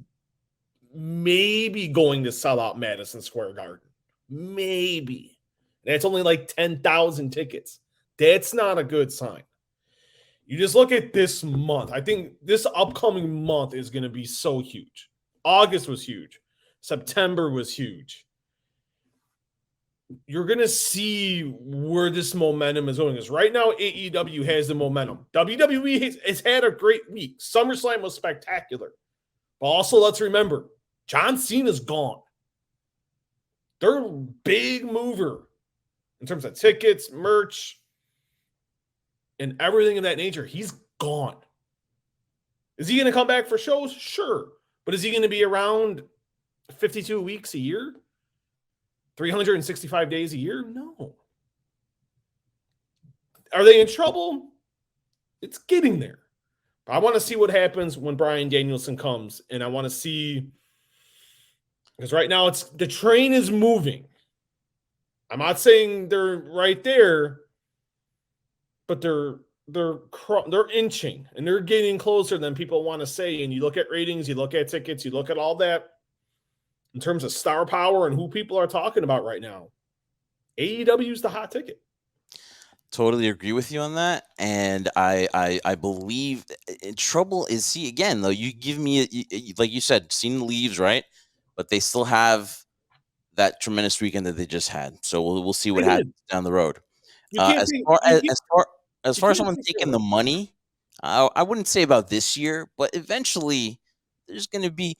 Speaker 4: maybe going to sell out Madison Square Garden. Maybe. That's only like 10,000 tickets. That's not a good sign. You just look at this month. I think this upcoming month is going to be so huge. August was huge. September was huge. You're going to see where this momentum is going. Because right now, AEW has the momentum. WWE has had a great week. SummerSlam was spectacular. But also, let's remember, John Cena's gone. They're a big mover in terms of tickets, merch, and everything of that nature. He's gone. Is he going to come back for shows? Sure. But is he going to be around 52 weeks a year? 365 days a year? No. Are they in trouble? It's getting there. But I want to see what happens when Bryan Danielson comes, and I want to see, because right now the train is moving. I'm not saying they're right there, but they're they're inching and they're getting closer than people want to say. And you look at ratings, you look at tickets, you look at all that in terms of star power and who people are talking about right now. AEW is the hot ticket.
Speaker 3: Totally agree with you on that, and I believe trouble is, see, again though, you give me like you said, Cena leaves, right? But they still have that tremendous weekend that they just had, so we'll see what happens down the road.
Speaker 4: You can't
Speaker 3: As
Speaker 4: think,
Speaker 3: far
Speaker 4: you,
Speaker 3: as
Speaker 4: you,
Speaker 3: as far as
Speaker 4: you
Speaker 3: far as
Speaker 4: can't
Speaker 3: someone
Speaker 4: think
Speaker 3: taking
Speaker 4: that
Speaker 3: the money, I wouldn't say about this year, but eventually there's gonna be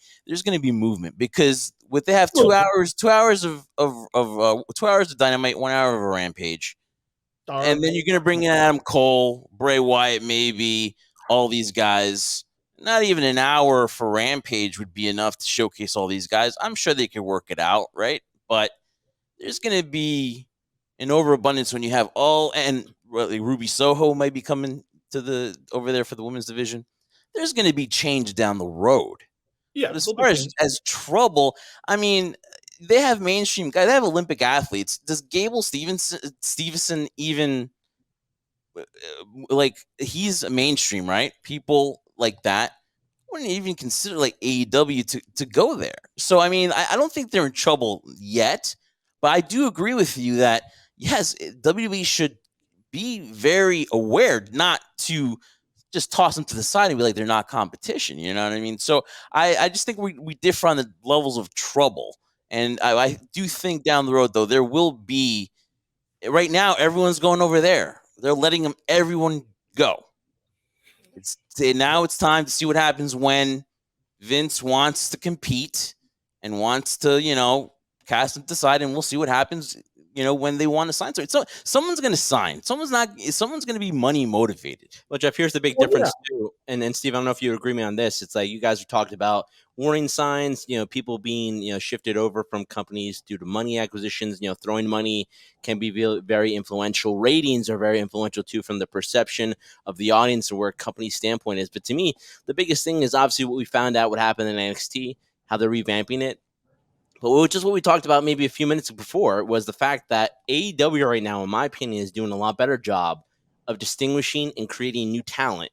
Speaker 3: movement, because what they have
Speaker 4: Well,
Speaker 3: 2 hours of 2 hours of Dynamite, 1 hour of a Rampage. And then you're going to bring in Adam Cole, Bray Wyatt, maybe all these guys. Not even an hour for Rampage would be enough to showcase all these guys. I'm sure they could work it out, right? But there's going to be an overabundance when you have all, and Ruby Soho might be coming to over there for the women's division. There's going to be change down the road.
Speaker 4: yeah,
Speaker 3: But as far as trouble, I mean, they have mainstream guys. They have Olympic athletes. Does Gable Stevenson even like, he's mainstream, right? People like that wouldn't even consider like AEW to go there. So I mean, I don't think they're in trouble yet, but I do agree with you that yes, WWE should be very aware not to just toss them to the side and be like they're not competition. You know what I mean? So I just think we differ on the levels of trouble. And I do think down the road, though, there will be. Right now, everyone's going over there. They're letting everyone go. Now it's time to see what happens when Vince wants to compete and wants to, cast them to the side, and we'll see what happens, when they want to sign. So someone's going to sign. Someone's going to be money motivated.
Speaker 2: Well, Jeff, here's the big difference too. And Steve, I don't know if you agree with me on this. It's like you guys have talked about warning signs, people being, shifted over from companies due to money acquisitions, throwing money can be very influential. Ratings are very influential too, from the perception of the audience and where a company's standpoint is. But to me, the biggest thing is obviously what we found out what happened in NXT, how they're revamping it. But which is what we talked about maybe a few minutes before, was the fact that AEW right now, in my opinion, is doing a lot better job of distinguishing and creating new talent.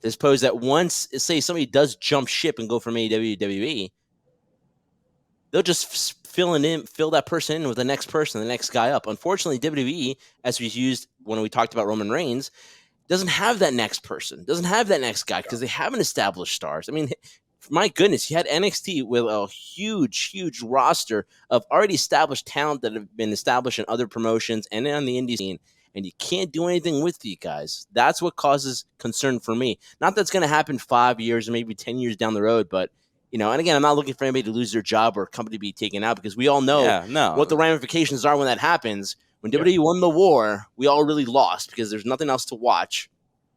Speaker 2: As opposed that once, say, somebody does jump ship and go from AEW to WWE, they'll just fill that person in with the next person, the next guy up. Unfortunately, WWE, as we used when we talked about Roman Reigns, doesn't have that next person, doesn't have that next guy, because they haven't established stars. I mean, my goodness, you had NXT with a huge, huge roster of already established talent that have been established in other promotions and on the indie scene, and you can't do anything with you guys. That's what causes concern for me. Not that's going to happen 5 years or maybe 10 years down the road, but, and again, I'm not looking for anybody to lose their job or a company to be taken out, because we all know what the ramifications are when that happens. When WWE won the war, we all really lost because there's nothing else to watch.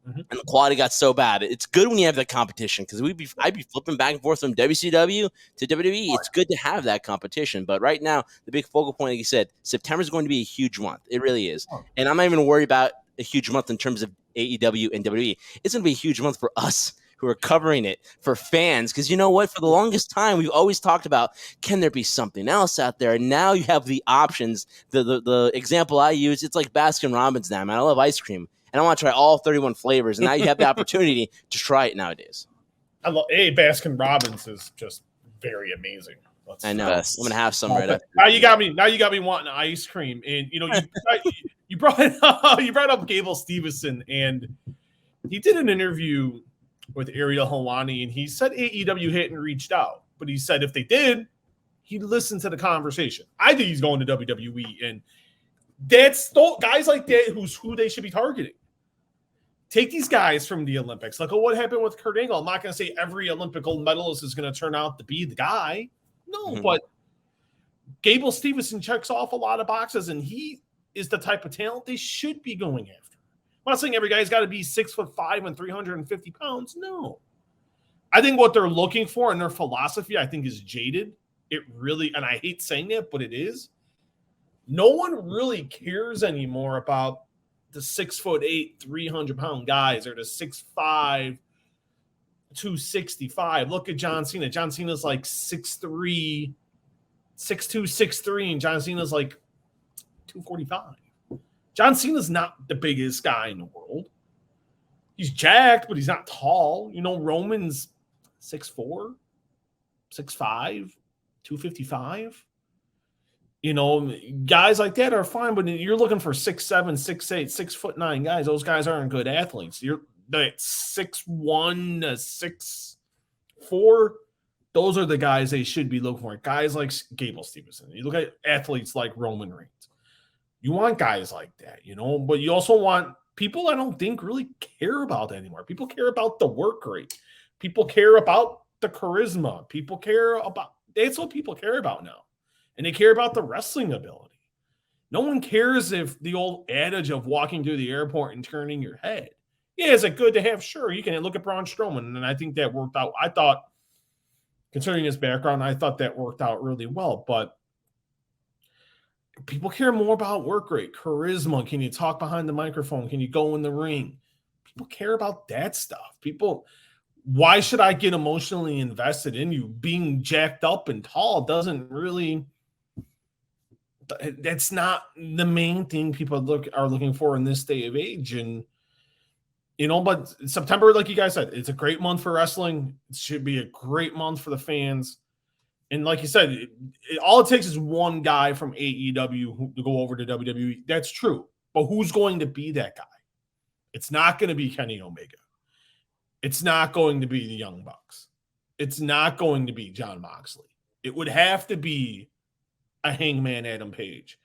Speaker 2: Mm-hmm. And the quality got so bad. It's good when you have that competition, because I'd be flipping back and forth from WCW to WWE. It's good to have that competition. But right now, the big focal point, like you said, September is going to be a huge month. It really is. And I'm not even worried about a huge month in terms of AEW and WWE. It's going to be a huge month for us who are covering it, for fans. Because you know what? For the longest time, we've always talked about, can there be something else out there? And now you have the options. The example I use, it's like Baskin Robbins now, man. I love ice cream, and I want to try all 31 flavors. And now you have the opportunity to try it nowadays.
Speaker 4: Baskin Robbins is just very amazing.
Speaker 2: I know. I'm gonna have some right after.
Speaker 4: Now you got me wanting ice cream, and you brought up Gable Stevenson, and he did an interview with Ariel Helwani, and he said AEW hadn't reached out, but he said if they did, he'd listen to the conversation. I think he's going to WWE, and that's guys like that who they should be targeting. Take these guys from the Olympics. Look at what happened with Kurt Angle. I'm not going to say every Olympic gold medalist is going to turn out to be the guy. No, but Gable Stevenson checks off a lot of boxes, and he is the type of talent they should be going after. I'm not saying every guy's got to be 6'5" and 350 pounds. No. I think what they're looking for in their philosophy, I think, is jaded. It really, and I hate saying that, but it is. No one really cares anymore about the 6'8", 300-pound guys, or the 6'5", 265. Look at John Cena. John Cena's like 6'3", 6'2", 6'3", and John Cena's like 245. John Cena's not the biggest guy in the world. he's jacked, but he's not tall. You know, Roman's 6'4", 6'5", 255. You know, guys like that are fine, but you're looking for 6'7", 6'8", 6'9" guys. Those guys aren't good athletes. You're that 6'1" to 6'4". Those are the guys they should be looking for. Guys like Gable Stevenson. You look at athletes like Roman Reigns. You want guys like that, you know, but you also want people I don't think really care about that anymore. People care about the work rate. People care about the charisma. People care about that's what people care about now. And they care about the wrestling ability. No one cares if the old adage of walking through the airport and turning your head. Yeah, is it good to have? Sure, you can look at Braun Strowman, and I think that worked out. I thought, considering his background, I thought that worked out really well. But people care more about work rate, charisma. Can you talk behind the microphone? Can you go in the ring? People care about that stuff. People, why should I get emotionally invested in you? Being jacked up and tall doesn't really... That's not the main thing people are looking for in this day of age. And, you know, but September, like you guys said, it's a great month for wrestling. It should be a great month for the fans. And like you said, all it takes is one guy from AEW to go over to WWE. That's true. But who's going to be that guy? It's not going to be Kenny Omega. It's not going to be the Young Bucks. It's not going to be Jon Moxley. It would have to be a Hangman Adam Page.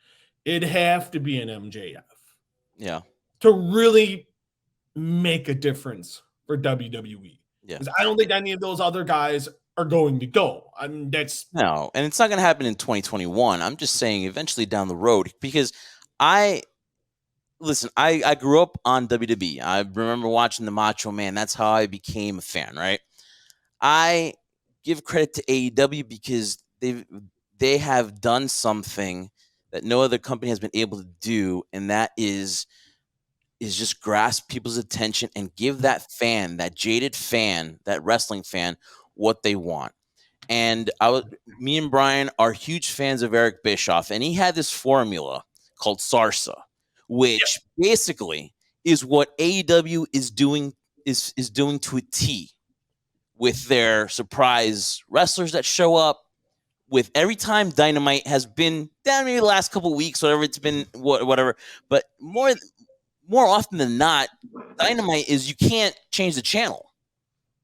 Speaker 4: It'd have to be an MJF.
Speaker 3: Yeah.
Speaker 4: To really make a difference for WWE.
Speaker 3: Yeah.
Speaker 4: Because I don't think any of those other guys are going to go. I mean, that's...
Speaker 3: No, and it's not going to happen in 2021. I'm just saying eventually down the road, because I grew up on WWE. I remember watching the Macho Man. That's how I became a fan, right? I give credit to AEW because they have done something that no other company has been able to do, and that is just grasp people's attention and give that fan, that jaded fan, that wrestling fan, what they want. And me and Brian are huge fans of Eric Bischoff, and he had this formula called Sarsa, which basically is what AEW is doing to a T with their surprise wrestlers that show up. With every time Dynamite has been down, maybe the last couple of weeks, whatever it's been, whatever. But more often than not, Dynamite is you can't change the channel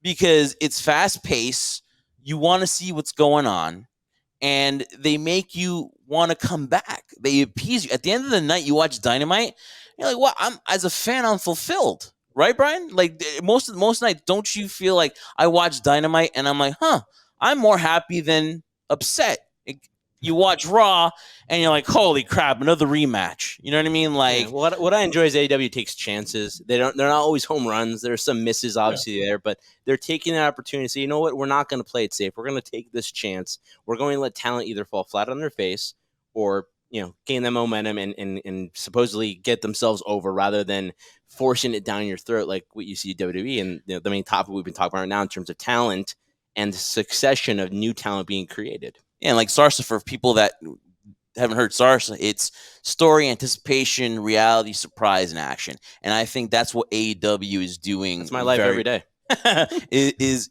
Speaker 3: because it's fast paced. You want to see what's going on, and they make you want to come back. They appease you. At the end of the night, you watch Dynamite, you're like, "Well, as a fan, I'm fulfilled." Right, Brian? Like most nights, don't you feel like I watch Dynamite and I'm like, "Huh, I'm more happy than upset." You watch Raw and you're like, holy crap, another rematch. You know what I mean? Like,
Speaker 2: what I enjoy is AEW takes chances. They're not always home runs. There's some misses obviously there, but they're taking an opportunity to say, you know what, we're not going to play it safe. We're going to take this chance. We're going to let talent either fall flat on their face or, you know, gain that momentum and supposedly get themselves over rather than forcing it down your throat like what you see at WWE. And the main topic we've been talking about right now in terms of talent and the succession of new talent being created.
Speaker 3: Yeah, and like Sarsa, for people that haven't heard Sarsa, it's story, anticipation, reality, surprise, and action. And I think that's what AEW is doing.
Speaker 2: That's my life every day.
Speaker 3: is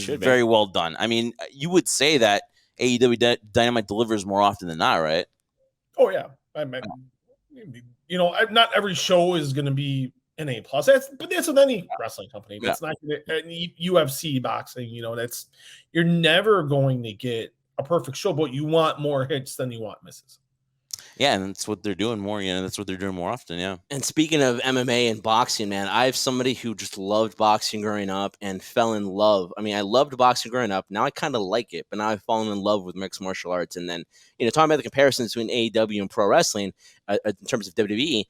Speaker 3: very well done. I mean, you would say that AEW Dynamite delivers more often than not, right?
Speaker 4: Oh yeah, I mean, you know, not every show is going to be an A+. But that's with any wrestling company. That's not UFC, boxing. You know, you're never going to get a perfect show, but you want more hits than you want misses.
Speaker 3: Yeah, and that's what they're doing more. You know, that's what they're doing more often. Yeah.
Speaker 2: And speaking of MMA and boxing, man, I have somebody who just loved boxing growing up and fell in love. I mean, I loved boxing growing up. Now I kind of like it, but now I've fallen in love with mixed martial arts. And then, you know, talking about the comparisons between AEW and pro wrestling in terms of WWE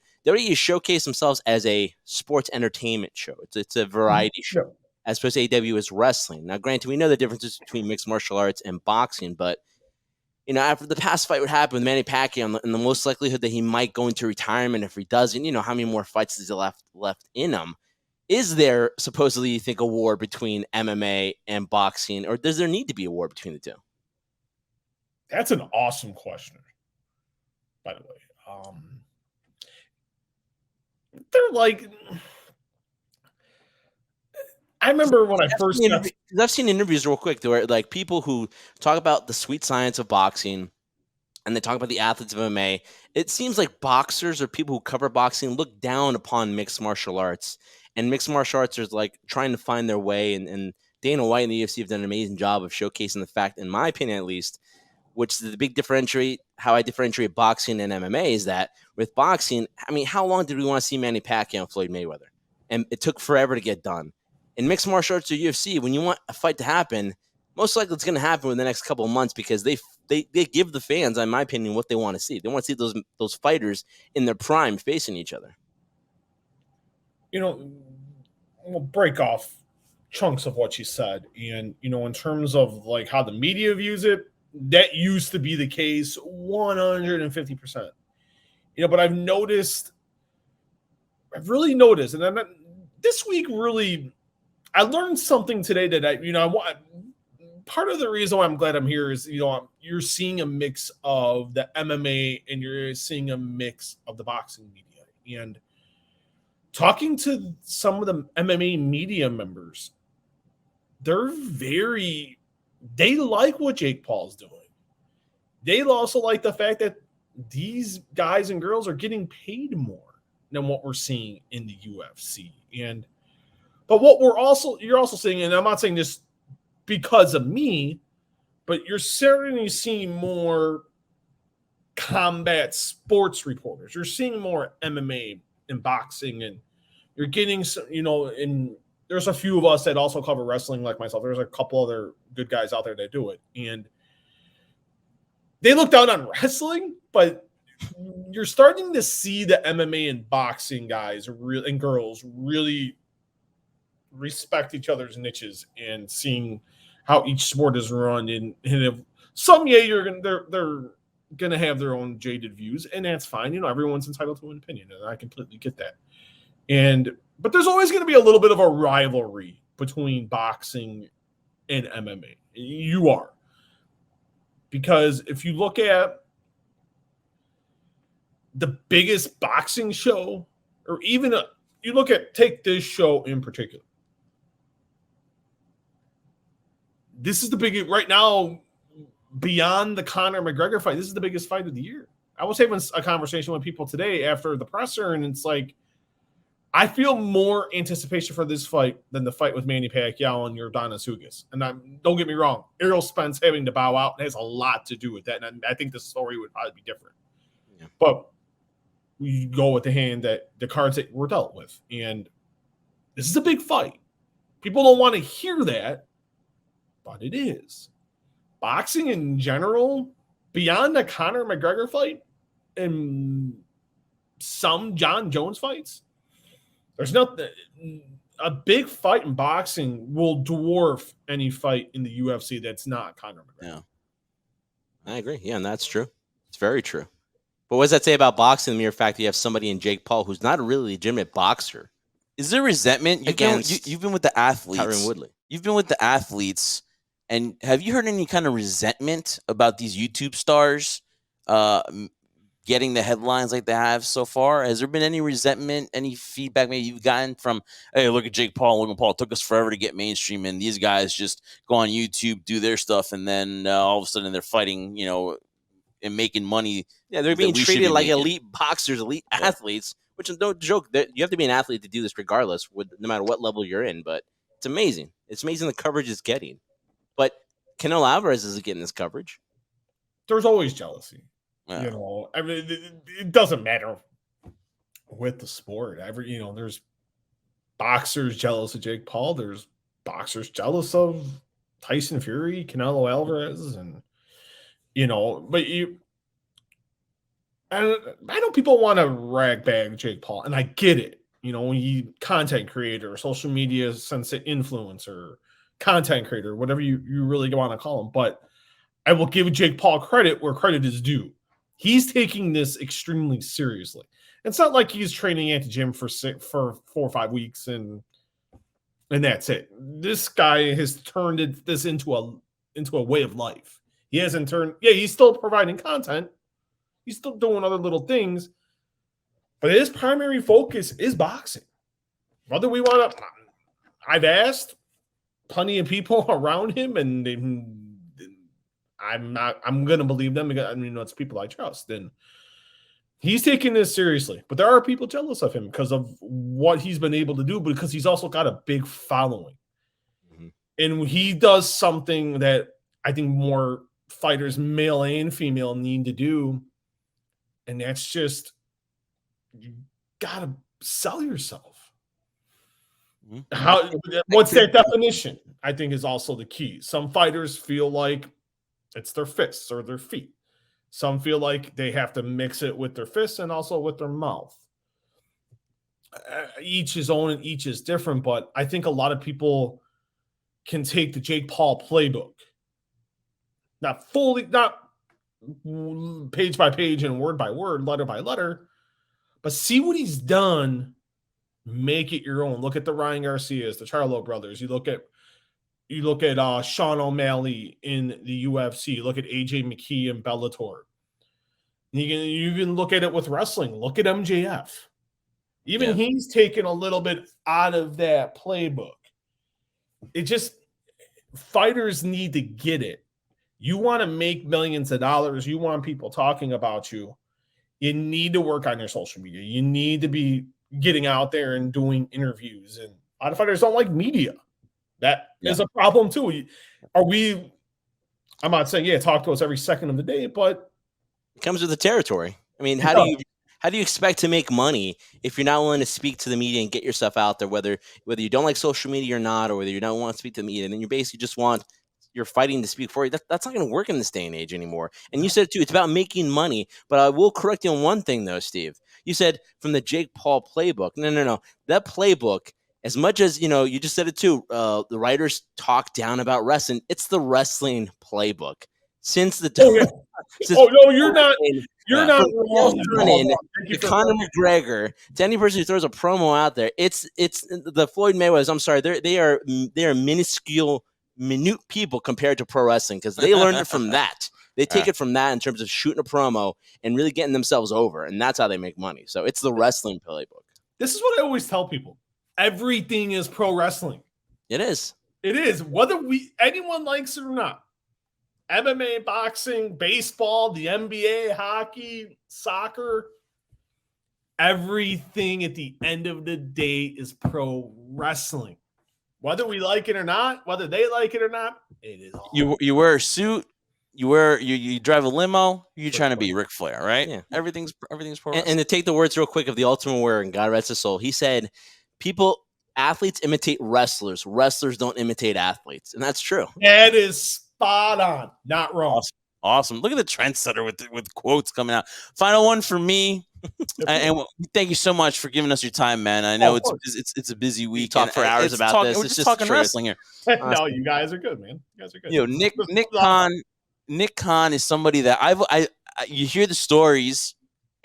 Speaker 2: showcase themselves as a sports entertainment show. It's a variety show. As opposed to AEW is wrestling. Now, granted, we know the differences between mixed martial arts and boxing, but, you know, after the past fight would happen with Manny Pacquiao and the most likelihood that he might go into retirement if he doesn't, you know, how many more fights does he left in him? Is there supposedly, you think, a war between MMA and boxing, or does there need to be a war between the two?
Speaker 4: That's an awesome question, by the way. They're like... I remember when I first got.
Speaker 2: I've seen interviews real quick where like people who talk about the sweet science of boxing and they talk about the athletes of MMA. It seems like boxers or people who cover boxing look down upon mixed martial arts, and mixed martial arts are like trying to find their way. And Dana White and the UFC have done an amazing job of showcasing the fact, in my opinion at least, which is the big differentiate, how I differentiate boxing and MMA is that with boxing, I mean, how long did we want to see Manny Pacquiao and Floyd Mayweather? And it took forever to get done. In mixed martial arts or UFC, when you want a fight to happen, most likely it's going to happen within the next couple of months because they give the fans, in my opinion, what they want to see. They want to see those fighters in their prime facing each other.
Speaker 4: You know, we'll break off chunks of what you said. And, you know, in terms of like how the media views it, that used to be the case 150%. You know, but I've really noticed, and this week really, I learned something today that part of the reason why I'm glad I'm here is, you know, you're seeing a mix of the MMA and you're seeing a mix of the boxing media. And talking to some of the MMA media members, they like what Jake Paul's doing. They also like the fact that these guys and girls are getting paid more than what we're seeing in the UFC. But what you're also seeing, and I'm not saying this because of me, but you're certainly seeing more combat sports reporters. You're seeing more MMA and boxing, and you're getting some, you know, and there's a few of us that also cover wrestling like myself. There's a couple other good guys out there that do it. And they look down on wrestling, but you're starting to see the MMA and boxing guys and girls really respect each other's niches and seeing how each sport is run. And if some, they're gonna have their own jaded views, and that's fine. You know, everyone's entitled to an opinion, and I completely get that. But there's always going to be a little bit of a rivalry between boxing and MMA. You are. Because if you look at the biggest boxing show, or even take this show in particular. This is the biggest, right now, beyond the Conor McGregor fight, this is the biggest fight of the year. I was having a conversation with people today after the presser, and it's like, I feel more anticipation for this fight than the fight with Manny Pacquiao and Yordenis Ugas. And don't get me wrong, Errol Spence having to bow out has a lot to do with that. And I think the story would probably be different. Yeah. But we go with the hand that the cards that we're dealt with. And this is a big fight. People don't want to hear that, but it is. Boxing in general, beyond the Conor McGregor fight and some John Jones fights, there's a big fight in boxing will dwarf any fight in the UFC that's not Conor McGregor.
Speaker 2: Yeah, I agree. Yeah, and that's true. It's very true. But what does that say about boxing? The mere fact that you have somebody in Jake Paul who's not a really legitimate boxer.
Speaker 3: Is there resentment? You've been with the athletes.
Speaker 2: Tyron Woodley.
Speaker 3: You've been with the athletes, and have you heard any kind of resentment about these YouTube stars getting the headlines like they have so far? Has there been any resentment, any feedback maybe you've gotten from, hey, look at Jake Paul, Logan Paul, it took us forever to get mainstream, and these guys just go on YouTube, do their stuff, and then all of a sudden they're fighting, you know, and making money.
Speaker 2: Yeah, they're being treated like elite boxers, elite athletes, which is no joke. That you have to be an athlete to do this regardless, no matter what level you're in, but it's amazing. It's amazing the coverage it's getting. But Canelo Alvarez isn't getting this coverage.
Speaker 4: There's always jealousy. Yeah. You know, I mean, it doesn't matter with the sport. There's boxers jealous of Jake Paul. There's boxers jealous of Tyson Fury, Canelo Alvarez, and I know people want to rag bag Jake Paul, and I get it. You know, when you content creator, social media influencer, content creator, whatever you really want to call him, but I will give Jake Paul credit where credit is due. He's taking this extremely seriously. It's not like he's training at the gym for 4 or 5 weeks and that's it. This guy has turned this into a way of life. He hasn't turned. Yeah, he's still providing content. He's still doing other little things, but his primary focus is boxing. Whether we want to, I've asked plenty of people around him, and I'm going to believe them because it's people I trust. And he's taking this seriously, but there are people jealous of him because of what he's been able to do, because he's also got a big following. Mm-hmm. And he does something that I think more fighters, male and female, need to do. And that's just, you got to sell yourself. What's that definition? I think is also the key. Some fighters feel like it's their fists or their feet. Some feel like they have to mix it with their fists and also with their mouth. Each is own and each is different, but I think a lot of people can take the Jake Paul playbook, not page by page and word by word, letter by letter, but see what he's done, make it your own. Look at the Ryan Garcias, the Charlo brothers. You look at Sean O'Malley in the UFC. Look at AJ McKee in Bellator. You can look at it with wrestling. Look at MJF. Even he's taken a little bit out of that playbook. It just, fighters need to get it. You want to make millions of dollars. You want people talking about you. You need to work on your social media. You need to be getting out there and doing interviews. And a lot of fighters don't like media. That is a problem too. I'm not saying, talk to us every second of the day, but
Speaker 2: it comes with the territory. I mean, how do you expect to make money if you're not willing to speak to the media and get yourself out there, whether you don't like social media or not, or whether you don't want to speak to the media, and you basically just want your fighting to speak for you? That's not going to work in this day and age anymore. And you said it too, it's about making money. But I will correct you on one thing though, Steve. You said from the Jake Paul playbook. No. That playbook, as much as, you just said it too, the writers talk down about wrestling. It's the wrestling playbook. Since the
Speaker 4: you're not wrong.
Speaker 2: Conor McGregor, to any person who throws a promo out there, it's the Floyd Mayweathers. I'm sorry, they are minute people compared to pro wrestling, because they learned it from that. They take it from that in terms of shooting a promo and really getting themselves over, and that's how they make money. So it's the wrestling playbook.
Speaker 4: This is what I always tell people. Everything is pro wrestling.
Speaker 2: It is.
Speaker 4: It is. Whether anyone likes it or not. MMA, boxing, baseball, the NBA, hockey, soccer. Everything at the end of the day is pro wrestling. Whether we like it or not, whether they like it or not, it is all.
Speaker 3: You wear a suit. You drive a limo. You're trying to be Ric Flair, right?
Speaker 2: Yeah.
Speaker 3: Everything's pro wrestling.
Speaker 2: And to take the words real quick of the Ultimate Warrior, and God rest his soul, he said, athletes imitate wrestlers. Wrestlers don't imitate athletes. And that's true.
Speaker 4: That is spot on. Not wrong.
Speaker 3: Awesome. Look at the trendsetter with quotes coming out. Final one for me. And thank you so much for giving us your time, man. I know it's a busy week.
Speaker 2: Talk for hours about this.
Speaker 3: We're just talking wrestling here.
Speaker 4: No, you guys are good, man. You guys are good.
Speaker 3: Nick Khan is somebody that you hear the stories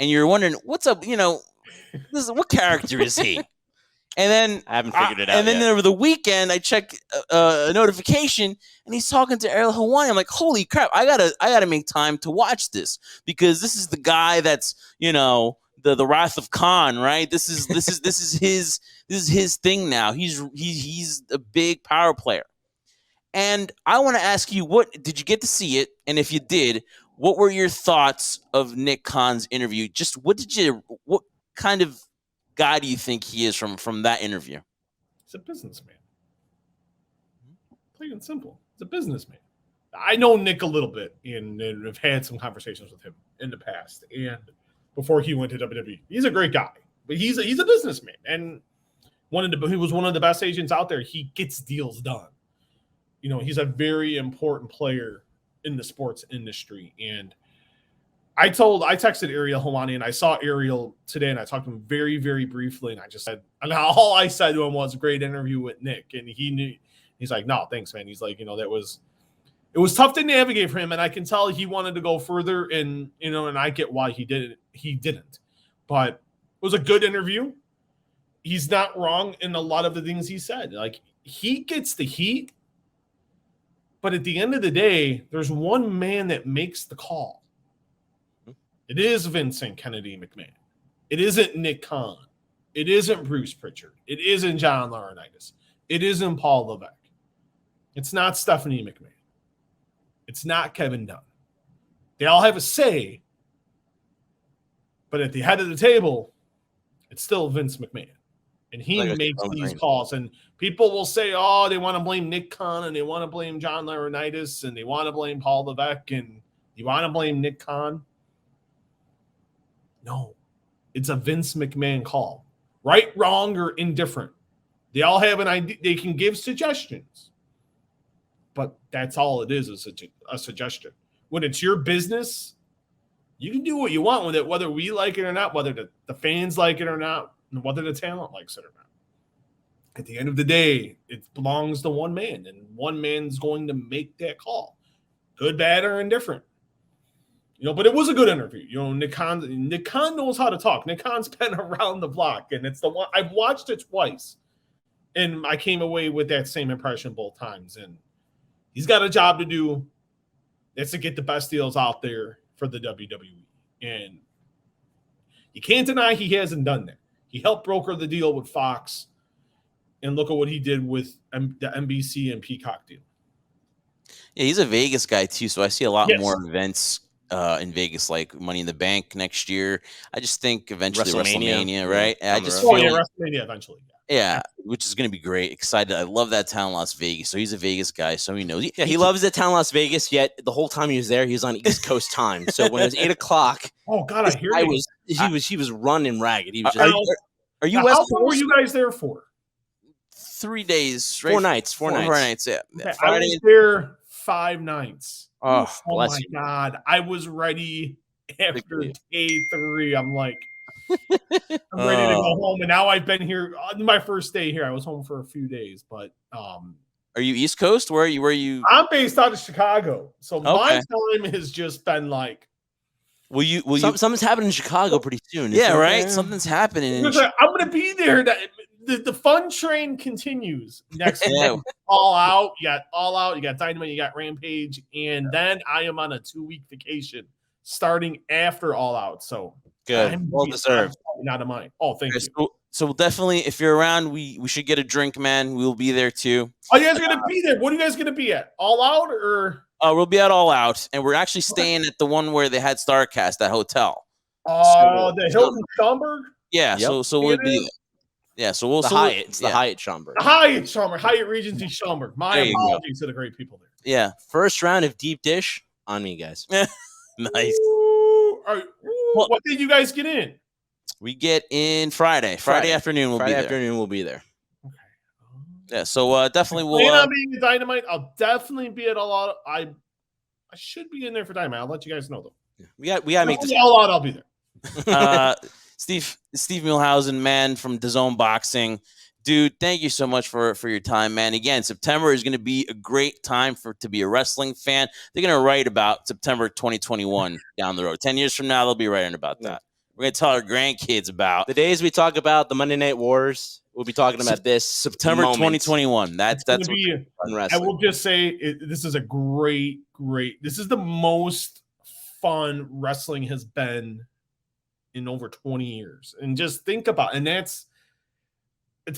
Speaker 3: and you're wondering what's up. What character is he? And then
Speaker 2: I haven't figured it out.
Speaker 3: And then over the weekend, I check a notification, and he's talking to Ariel Helwani. I'm like, holy crap! I gotta make time to watch this, because this is the guy that's the Wrath of Khan, right? This is his thing now. He's a big power player, and I want to ask you, what did you get to see it? And if you did, what were your thoughts of Nick Khan's interview? Just what kind of guy do you think he is from that interview?
Speaker 4: He's a businessman. Plain and simple. He's a businessman. I know Nick a little bit, and have had some conversations with him in the past, and before he went to WWE. He's a great guy, but he's a businessman, and he was one of the best agents out there. He gets deals done. He's a very important player in the sports industry, and I texted Ariel Helwani, and I saw Ariel today, and I talked to him very, very briefly, and I just said, and all I said to him was, great interview with Nick, and he knew. He's like, no, thanks, man. He's like, it was tough to navigate for him, and I can tell he wanted to go further, and and I get why he didn't, but it was a good interview. He's not wrong in a lot of the things he said. Like, he gets the heat, but at the end of the day, there's one man that makes the call. It is Vincent Kennedy McMahon. It isn't Nick Khan. It isn't Bruce Pritchard. It isn't John Laurinaitis. It isn't Paul Levesque. It's not Stephanie McMahon. It's not Kevin Dunn. They all have a say, but at the head of the table, it's still Vince McMahon. And he makes these calls. And people will say, oh, they want to blame Nick Khan, and they want to blame John Laurinaitis, and they want to blame Paul Levesque, and you want to blame Nick Khan? No. It's a Vince McMahon call. Right, wrong, or indifferent. They all have an idea. They can give suggestions. But that's all it is a suggestion. When it's your business, you can do what you want with it, whether we like it or not, whether the fans like it or not, and whether the talent likes it or not. At the end of the day, it belongs to one man, and one man's going to make that call. Good, bad, or indifferent. But it was a good interview. Nick Khan knows how to talk. Nick Khan's been around the block, and it's the one I've watched it twice. And I came away with that same impression both times. And he's got a job to do. That's to get the best deals out there for the WWE. And you can't deny he hasn't done that. He helped broker the deal with Fox. And look at what he did with the NBC and Peacock deal.
Speaker 3: Yeah, he's a Vegas guy too, so I see a lot more events in Vegas, like Money in the Bank next year. I just think eventually WrestleMania, right? I just feel
Speaker 4: WrestleMania eventually.
Speaker 3: Yeah, which is going to be great. Excited. I love that town, Las Vegas. So he's a Vegas guy, so he knows.
Speaker 2: He loves that town, Las Vegas. Yet the whole time he was there, he was on East Coast time. So when it was 8:00,
Speaker 4: oh god, I hear
Speaker 2: he was running ragged. He was.
Speaker 3: Are you
Speaker 4: West
Speaker 3: West
Speaker 4: Coast? How long were you guys there for?
Speaker 3: 3 days, right?
Speaker 2: 4 nights. 4 nights.
Speaker 3: 4 nights. Yeah.
Speaker 4: Okay, I was there 5 nights.
Speaker 2: Oh
Speaker 4: my god, I was ready after day 3. I'm like, I'm ready to go home. And now I've been here on my first day here. I was home for a few days, but
Speaker 3: are you East Coast? Where are you?
Speaker 4: I'm based out of Chicago, so my time has just been like.
Speaker 3: Will you?
Speaker 2: Something's happening in Chicago pretty soon.
Speaker 3: Yeah, right. Something's happening.
Speaker 4: I'm going to be there. The fun train continues next week. All Out. You got All Out. You got Dynamite. You got Rampage, and then I am on a 2-week vacation starting after All Out. So
Speaker 3: good, well deserved.
Speaker 4: Not of mine. Oh, thank you.
Speaker 3: So definitely, if you're around, we should get a drink, man. We'll be there too.
Speaker 4: Oh, you guys are going to be there? What are you guys going to be at? All Out or?
Speaker 3: We'll be at All Out, and we're actually staying at the one where they had StarCast, that hotel.
Speaker 4: The Hilton Schaumburg?
Speaker 3: Yeah,
Speaker 2: yep.
Speaker 3: so we'll be there. Yeah, so we'll
Speaker 2: Hyatt. It's the Hyatt Schaumburg.
Speaker 4: The Hyatt Schaumburg. Hyatt Regency Schaumburg. My apologies to the great people there.
Speaker 3: Yeah.
Speaker 2: First round of deep dish on me, guys.
Speaker 3: Nice.
Speaker 4: Ooh, what did you guys get in?
Speaker 3: We get in Friday. Friday afternoon we'll be there.
Speaker 2: We'll be there.
Speaker 4: Okay.
Speaker 3: Yeah, so definitely we'll
Speaker 4: plan on being at Dynamite. I'll definitely be at All Out. I should be in there for Dynamite. I'll let you guys know though.
Speaker 2: Yeah. We gotta make this
Speaker 4: All Out. I'll be there.
Speaker 3: Steve Muehlhausen, man, from DAZN Boxing. Dude, thank you so much for your time, man. Again, September is going to be a great time to be a wrestling fan. They're going to write about September 2021 down the road. 10 years from now, they'll be writing about that. We're going to tell our grandkids about
Speaker 2: the days we talk about the Monday Night Wars. We'll be talking about this
Speaker 3: September 2021. That's
Speaker 4: wrestling. I will just say this is a great. This is the most fun wrestling has been in over 20 years. And just think about it. And it's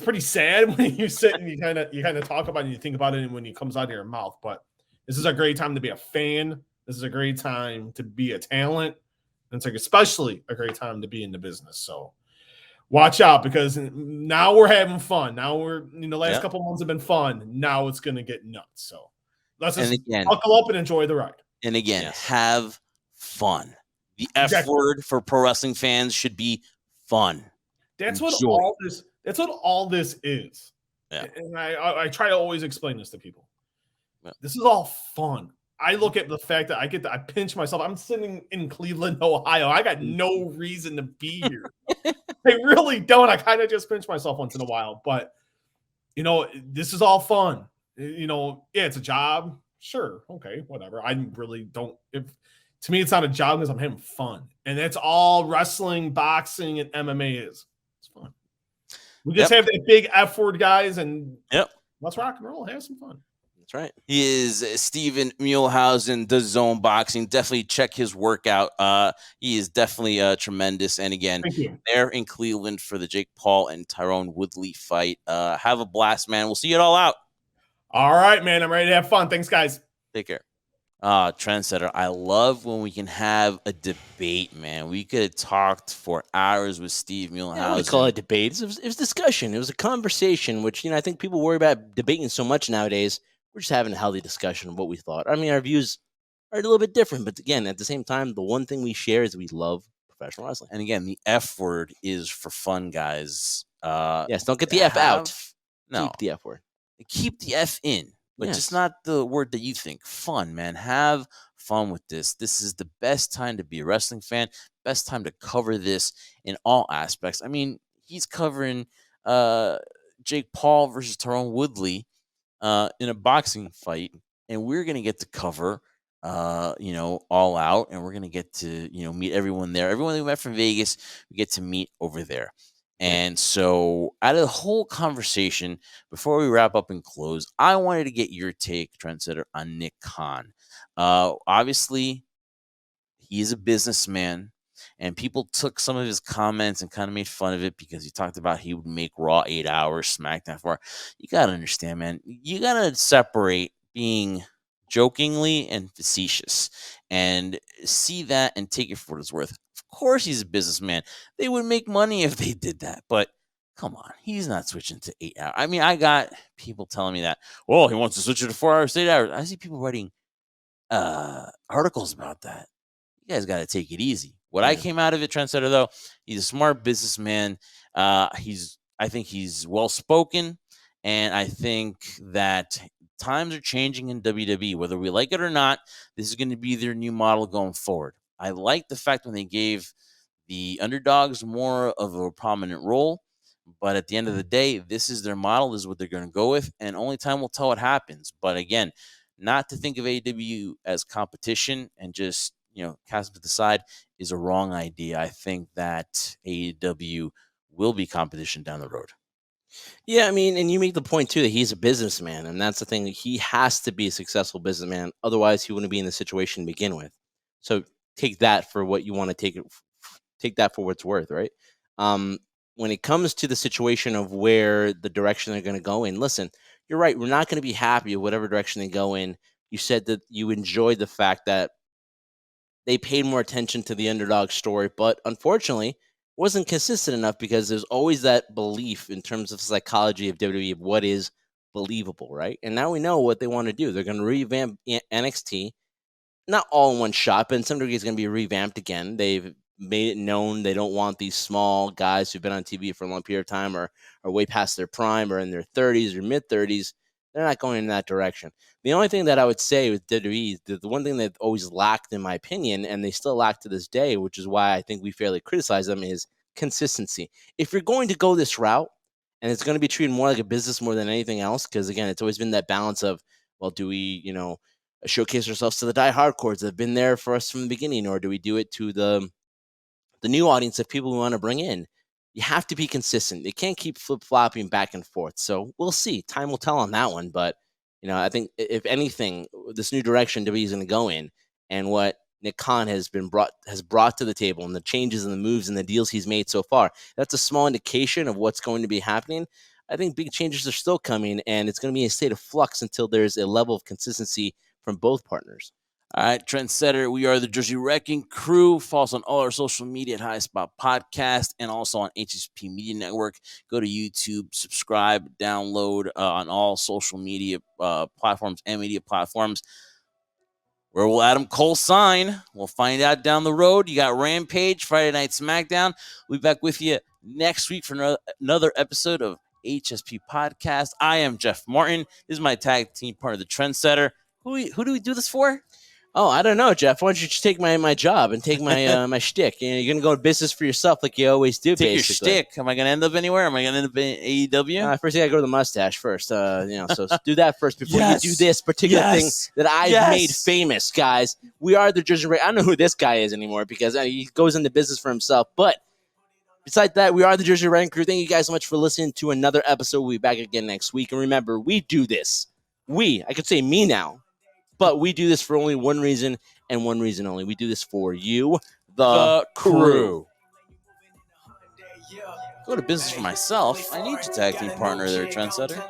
Speaker 4: pretty sad when you sit and you kind of talk about it and you think about it and when it comes out of your mouth. But this is a great time to be a fan. This is a great time to be a talent. And it's like especially a great time to be in the business. So watch out because now we're having fun. Now the last couple months have been fun. Now it's going to get nuts. So let's just buckle up and enjoy the ride.
Speaker 3: And again, have fun. The F word for pro wrestling fans should be fun.
Speaker 4: That's what all this is.
Speaker 3: Yeah.
Speaker 4: And I try to always explain this to people. Yeah. This is all fun. I look at the fact that I pinch myself. I'm sitting in Cleveland, Ohio. I got no reason to be here. I really don't. I kind of just pinch myself once in a while. But, this is all fun. It's a job. Sure. Okay, whatever. I really don't. To me, it's not a job because I'm having fun. And that's all wrestling, boxing, and MMA is. It's fun. We just have that big F word, guys, and let's rock and roll. Have some fun.
Speaker 2: That's right.
Speaker 3: He is Steven Muehlhausen, DAZN Boxing. Definitely check his workout. He is definitely tremendous. And again,
Speaker 4: Thank you.
Speaker 3: they're in Cleveland for the Jake Paul and Tyrone Woodley fight. Have a blast, man. We'll see it all out.
Speaker 4: All right, man. I'm ready to have fun. Thanks, guys.
Speaker 3: Take care. Trendsetter, I love when we can have a debate, man. We could have talked for hours with Steve Muehlhausen.
Speaker 2: We call it debate. It was discussion. It was a conversation, which, I think people worry about debating so much nowadays. We're just having a healthy discussion of what we thought. I mean, our views are a little bit different, but again, at the same time, the one thing we share is we love professional wrestling.
Speaker 3: And again, the F word is for fun, guys.
Speaker 2: Yes, don't get the F out.
Speaker 3: No.
Speaker 2: Keep the F word.
Speaker 3: Keep the F in. But
Speaker 2: Yes.
Speaker 3: just not the word that you think. Fun, man. Have fun with this. This is the best time to be a wrestling fan. Best time to cover this in all aspects. I mean, he's covering Jake Paul versus Tyrone Woodley in a boxing fight, and we're gonna get to cover All Out, and we're gonna get to meet everyone there. Everyone that we met from Vegas, we get to meet over there. And so, out of the whole conversation, before we wrap up and close, I wanted to get your take, Trendsetter, on Nick Khan. Obviously, he is a businessman, and people took some of his comments and kind of made fun of it because he talked about he would make Raw 8 hours, SmackDown 4. You got to understand, man. You got to separate being jokingly and facetious and see that and take it for what it's worth. Of course he's a businessman. They would make money if they did that, but come on, he's not switching to 8 hours. I mean, I got people telling me that, well, he wants to switch it to 4 hours, 8 hours. I see people writing articles about that. You guys got to take it easy. What I came out of it, Trendsetter, though, he's a smart businessman. I think he's well-spoken, and I think that times are changing in WWE. Whether we like it or not, this is going to be their new model going forward. I like the fact when they gave the underdogs more of a prominent role, but at the end of the day, this is their model. This is what they're going to go with, and only time will tell what happens. But again, not to think of AEW as competition and just cast them to the side is a wrong idea. I think that AEW will be competition down the road.
Speaker 2: Yeah, I mean, and you make the point too that he's a businessman, and that's the thing. He has to be a successful businessman, otherwise he wouldn't be in the situation to begin with. So take that for what you want to take that for what it's worth, right? When it comes to the situation of where the direction they're going to go in, listen, you're right. We're not going to be happy with whatever direction they go in. You said that you enjoyed the fact that they paid more attention to the underdog story, but unfortunately wasn't consistent enough because there's always that belief in terms of psychology of WWE of what is believable, right? And now we know what they want to do. They're going to revamp NXT, not all in one shot, but in some degree it's going to be revamped again. They've made it known they don't want these small guys who've been on TV for a long period of time or are way past their prime or in their 30s or mid-30s. They're not going in that direction. The only thing that I would say with WWE, the one thing they've always lacked, in my opinion, and they still lack to this day, which is why I think we fairly criticize them, is consistency. If you're going to go this route, and it's going to be treated more like a business more than anything else, because again, it's always been that balance of, well, do we, showcase ourselves to the die-hardcores that have been there for us from the beginning, or do we do it to the new audience of people we want to bring in? You have to be consistent. They can't keep flip-flopping back and forth. So we'll see. Time will tell on that one. But, I think if anything, this new direction WWE is going to go in, and what Nick Khan has brought to the table, and the changes and the moves and the deals he's made so far, that's a small indication of what's going to be happening. I think big changes are still coming, and it's going to be in a state of flux until there's a level of consistency from both partners.
Speaker 3: All right, Trendsetter, we are the Jersey Wrecking Crew. Follow us on all our social media at High Spot Podcast and also on HSP Media Network. Go to YouTube, subscribe, download on all social media platforms and media platforms. Where will Adam Cole sign? We'll find out down the road. You got Rampage, Friday Night SmackDown. We'll be back with you next week for another episode of HSP Podcast. I am Jeff Martin. This is my tag team partner, the Trendsetter. Who do we do this for?
Speaker 2: Oh, I don't know, Jeff. Why don't you just take my job and take my my shtick? You're going to go to business for yourself like you always do,
Speaker 3: Take
Speaker 2: basically.
Speaker 3: your shtick. Am I going to end up anywhere? Am I going to end up in AEW?
Speaker 2: First, you got to go to the mustache first. So do that first before you do this particular thing that I've made famous, guys. We are the Jersey Wrecking. I don't know who this guy is anymore because he goes into business for himself. But besides that, we are the Jersey Wrecking Crew. Thank you guys so much for listening to another episode. We'll be back again next week. And remember, we do this. I could say me now, but we do this for only one reason and one reason only. We do this for you, the crew.
Speaker 3: Go to business for myself. I need your tag team partner there, Trendsetter.